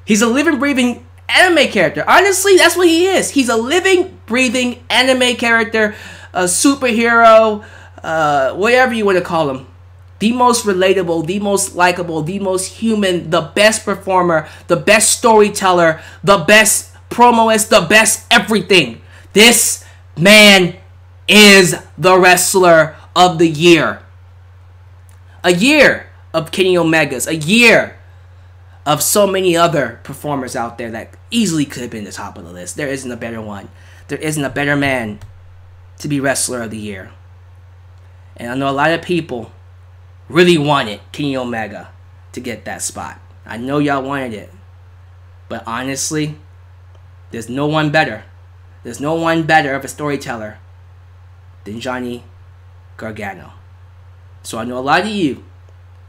[SPEAKER 1] He's a living, breathing anime character. Honestly, that's what he is. He's a living, breathing anime character, a superhero, whatever you want to call him. The most relatable, the most likable, the most human, the best performer, the best storyteller, the best promoist, the best everything. This man is the wrestler of the year. A year of Kenny Omegas. A year of so many other performers out there that easily could have been the top of the list. There isn't a better one. There isn't a better man to be wrestler of the year. And I know a lot of people really wanted Kenny Omega to get that spot. I know y'all wanted it. But honestly, there's no one better. There's no one better of a storyteller than Johnny Gargano. So I know a lot of you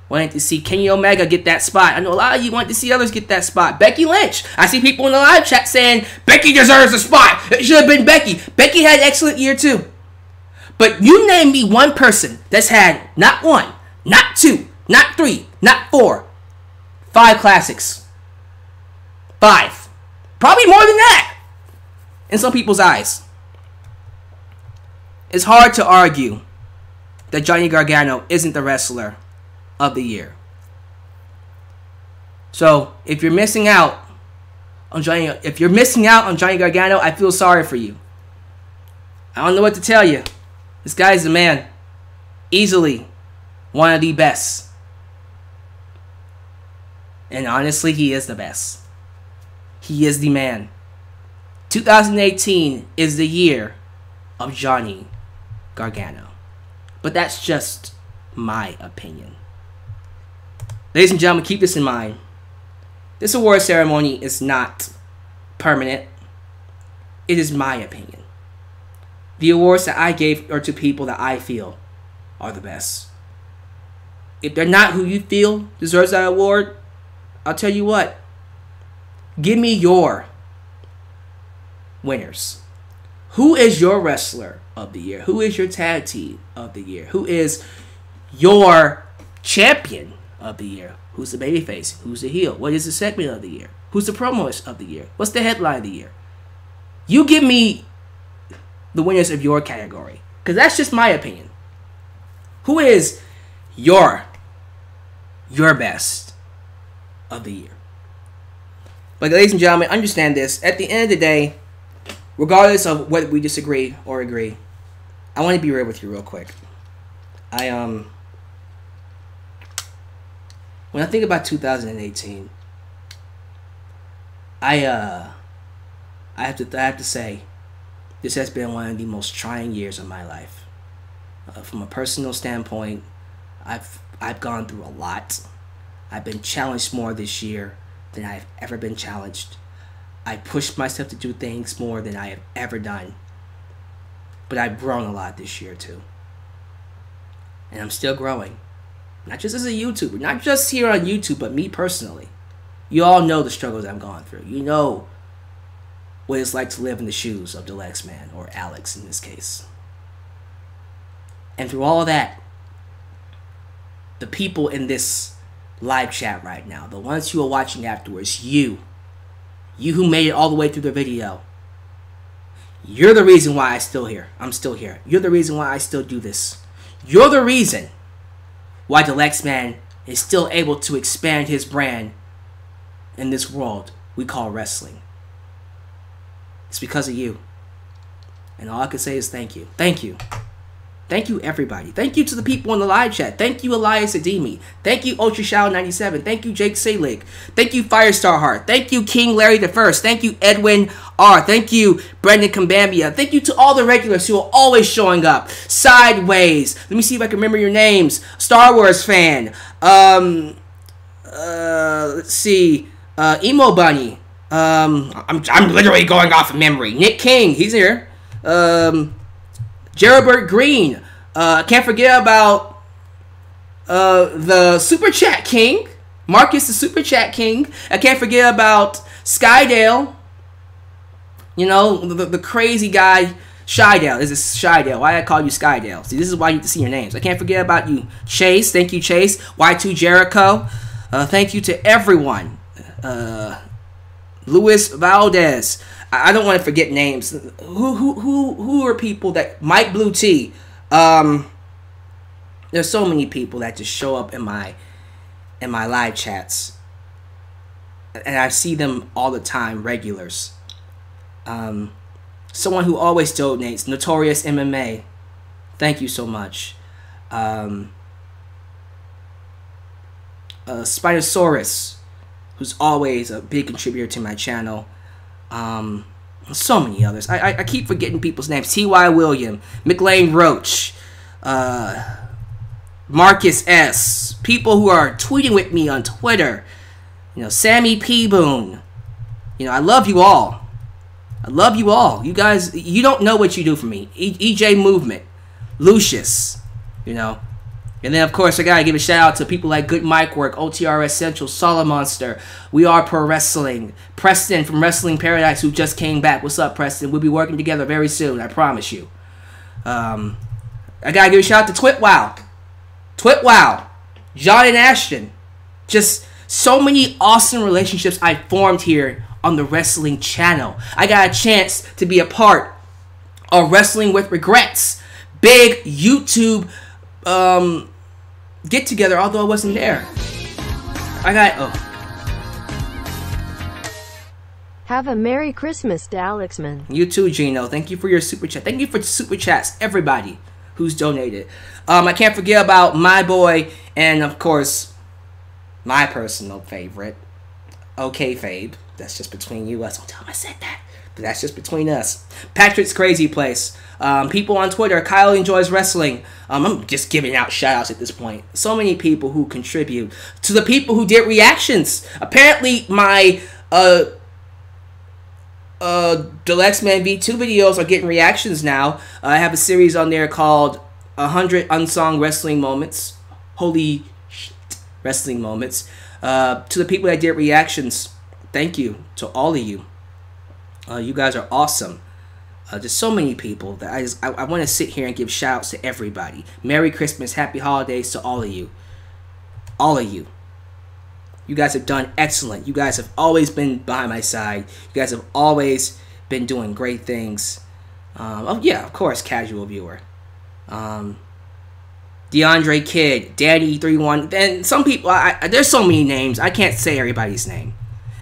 [SPEAKER 1] wanted to see Kenny Omega get that spot. I know a lot of you want to see others get that spot. Becky Lynch. I see people in the live chat saying Becky deserves a spot. It should have been Becky. Becky had an excellent year too. But you name me one person that's had not one, not two, not three, not four, 5 classics. 5. Probably more than that in some people's eyes. It's hard to argue that Johnny Gargano isn't the wrestler of the year. So if you're missing out on Johnny Gargano, I feel sorry for you. I don't know what to tell you. This guy's the man. Easily one of the best. And honestly, he is the best. He is the man. 2018 is the year of Johnny Gargano. But that's just my opinion. Ladies and gentlemen, keep this in mind. This award ceremony is not permanent. It is my opinion. The awards that I gave are to people that I feel are the best. If they're not who you feel deserves that award, I'll tell you what. Give me your winners. Who is your wrestler of the year? Who is your tag team of the year? Who is your champion of the year? Who's the babyface? Who's the heel? What is the segment of the year? Who's the promoist of the year? What's the headline of the year? You give me the winners of your category, because that's just my opinion. Who is your best of the year? But ladies and gentlemen, understand this. At the end of the day, regardless of whether we disagree or agree, I want to be real with you real quick. When I think about 2018, I have to say, this has been one of the most trying years of my life. From a personal standpoint, I've gone through a lot. I've been challenged more this year than I've ever been challenged. I pushed myself to do things more than I have ever done. But I've grown a lot this year too. And I'm still growing. Not just as a YouTuber, not just here on YouTube, but me personally. You all know the struggles I've gone through. You know what it's like to live in the shoes of Dalyxman, or Alyx in this case. And through all of that, the people in this live chat right now, the ones who are watching afterwards, you who made it all the way through the video, you're the reason why I'm still here. You're the reason why I still do this. You're the reason why Dalyxman is still able to expand his brand in this world we call wrestling. It's because of you. And all I can say is thank you. Thank you. Thank you, everybody. Thank you to the people in the live chat. Thank you, Elias Ademi. Thank you, Ultra Shadow 97. Thank you, Jake Selig. Thank you, Firestar Heart. Thank you, King Larry the First. Thank you, Edwin R. Thank you, Brendan Kambambia. Thank you to all the regulars who are always showing up. Sideways. Let me see if I can remember your names. Star Wars fan. Let's see. Emo Bunny. I'm literally going off of memory. Nick King, he's here. Gerald Green. Can't forget about the Super Chat King. Marcus, the Super Chat King. I can't forget about Skydale. You know, the crazy guy, Shydale. This is Shydale. Why I call you Skydale? See, this is why you need to see your names. I can't forget about you, Chase. Thank you, Chase. Y2 Jericho. Thank you to everyone. Luis Valdez. I don't want to forget names. Who are people that Mike Blue T? There's so many people that just show up in my live chats, and I see them all the time. Regulars. Someone who always donates. Notorious MMA. Thank you so much. Spinosaurus, who's always a big contributor to my channel. So many others. I keep forgetting people's names. T.Y. William, McLean Roach, Marcus S. People who are tweeting with me on Twitter. You know, Sammy P. Boone. You know, I love you all. I love you all. You guys, you don't know what you do for me. EJ Movement, Lucius, you know. And then, of course, I gotta give a shout out to people like Good Mic Work, OTRS Central, Solomonster, We Are Pro Wrestling, Preston from Wrestling Paradise, who just came back. What's up, Preston? We'll be working together very soon, I promise you. I gotta give a shout out to Twitwow, John and Ashton. Just so many awesome relationships I formed here on the wrestling channel. I got a chance to be a part of Wrestling with Regrets, big YouTube get together, although I wasn't there.
[SPEAKER 2] Have a Merry Christmas, Dalyxman.
[SPEAKER 1] You too, Gino. Thank you for your super chat. Thank you for super chats, everybody who's donated. I can't forget about my boy, and of course, my personal favorite, OK Fabe. That's just between you us. Don't tell him I said that. But that's just between us. Patrick's Crazy Place. People on Twitter. Kyle Enjoys Wrestling. I'm just giving out shout-outs at this point. So many people who contribute. To the people who did reactions. Apparently, my Dalyxman V2 videos are getting reactions now. I have a series on there called 100 Unsung Wrestling Moments. Holy shit. Wrestling Moments. To the people that did reactions, thank you to all of you. You guys are awesome. There's so many people that I want to sit here and give shouts to everybody. Merry Christmas, Happy Holidays to all of you. All of you. You guys have done excellent. You guys have always been by my side. You guys have always been doing great things. Oh yeah, of course, casual viewer. DeAndre Kidd, Daddy31. And some people, there's so many names. I can't say everybody's name.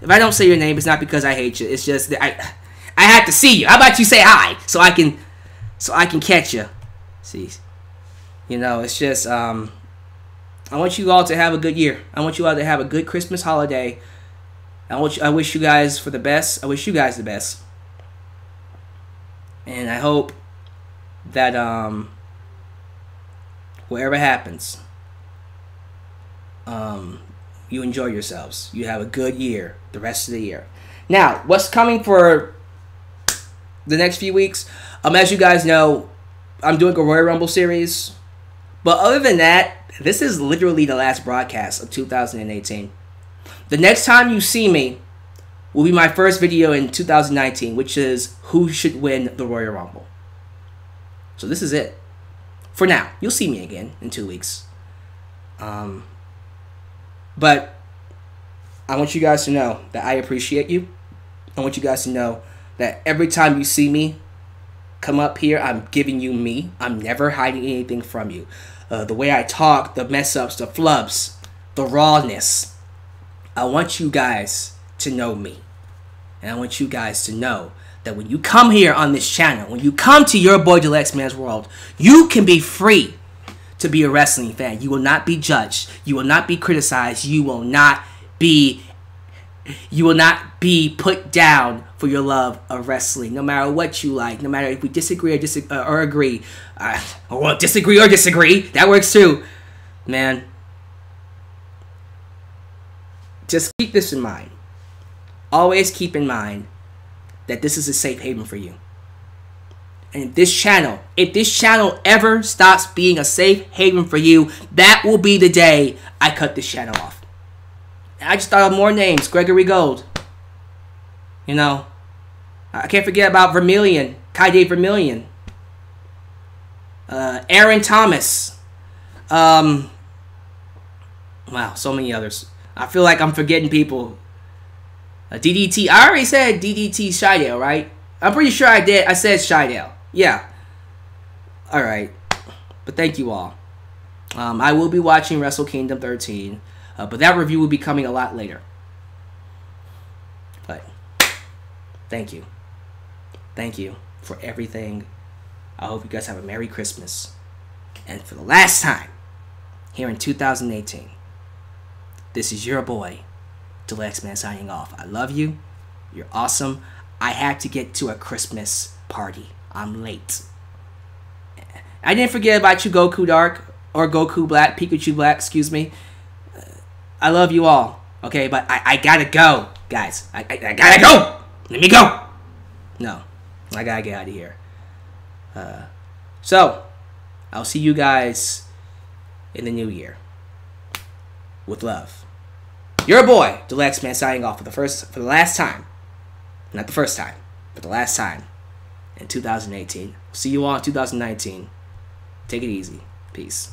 [SPEAKER 1] If I don't say your name, it's not because I hate you. It's just that I have to see you. How about you say hi so I can catch you? See, you know, it's just I want you all to have a good year. I want you all to have a good Christmas holiday. I wish you guys for the best. I wish you guys the best, and I hope that whatever happens, you enjoy yourselves. You have a good year the rest of the year. Now, what's coming for the next few weeks? As you guys know, I'm doing a Royal Rumble series. But other than that, this is literally the last broadcast of 2018. The next time you see me will be my first video in 2019, which is who should win the Royal Rumble. So this is it. For now. You'll see me again in 2 weeks. But I want you guys to know that I appreciate you. I want you guys to know that every time you see me come up here, I'm giving you me. I'm never hiding anything from you. The way I talk, the mess ups, the flubs, the rawness. I want you guys to know me. And I want you guys to know that when you come here on this channel, when you come to your boy Dalyxman's world, you can be free to be a wrestling fan. You will not be judged. You will not be criticized. You will not be put down for your love of wrestling. No matter what you like, no matter if we disagree or agree, well, disagree or disagree, that works too, man. Just keep this in mind. Always keep in mind that this is a safe haven for you. And if this channel ever stops being a safe haven for you, that will be the day I cut this channel off. And I just thought of more names. Gregory Gold. You know, I can't forget about Vermillion. Kaide Vermillion. Aaron Thomas. Wow, so many others. I feel like I'm forgetting people. DDT. I already said DDT Shydale, right? I'm pretty sure I did. I said Shydale. Yeah. Alright. But thank you all. I will be watching Wrestle Kingdom 13. But that review will be coming a lot later. But thank you. Thank you for everything. I hope you guys have a Merry Christmas. And for the last time, here in 2018, this is your boy, Dalyxman, signing off. I love you. You're awesome. I had to get to a Christmas party. I'm late. I didn't forget about you, Goku Dark, or Goku Black, Pikachu Black, excuse me. I love you all, okay? But I gotta go, guys. I gotta go! Let me go! No, I gotta get out of here. So, I'll see you guys in the new year. With love. Your boy, Dalyxman, signing off for the last time. Not the first time, but the last time in 2018. See you all in 2019. Take it easy. Peace.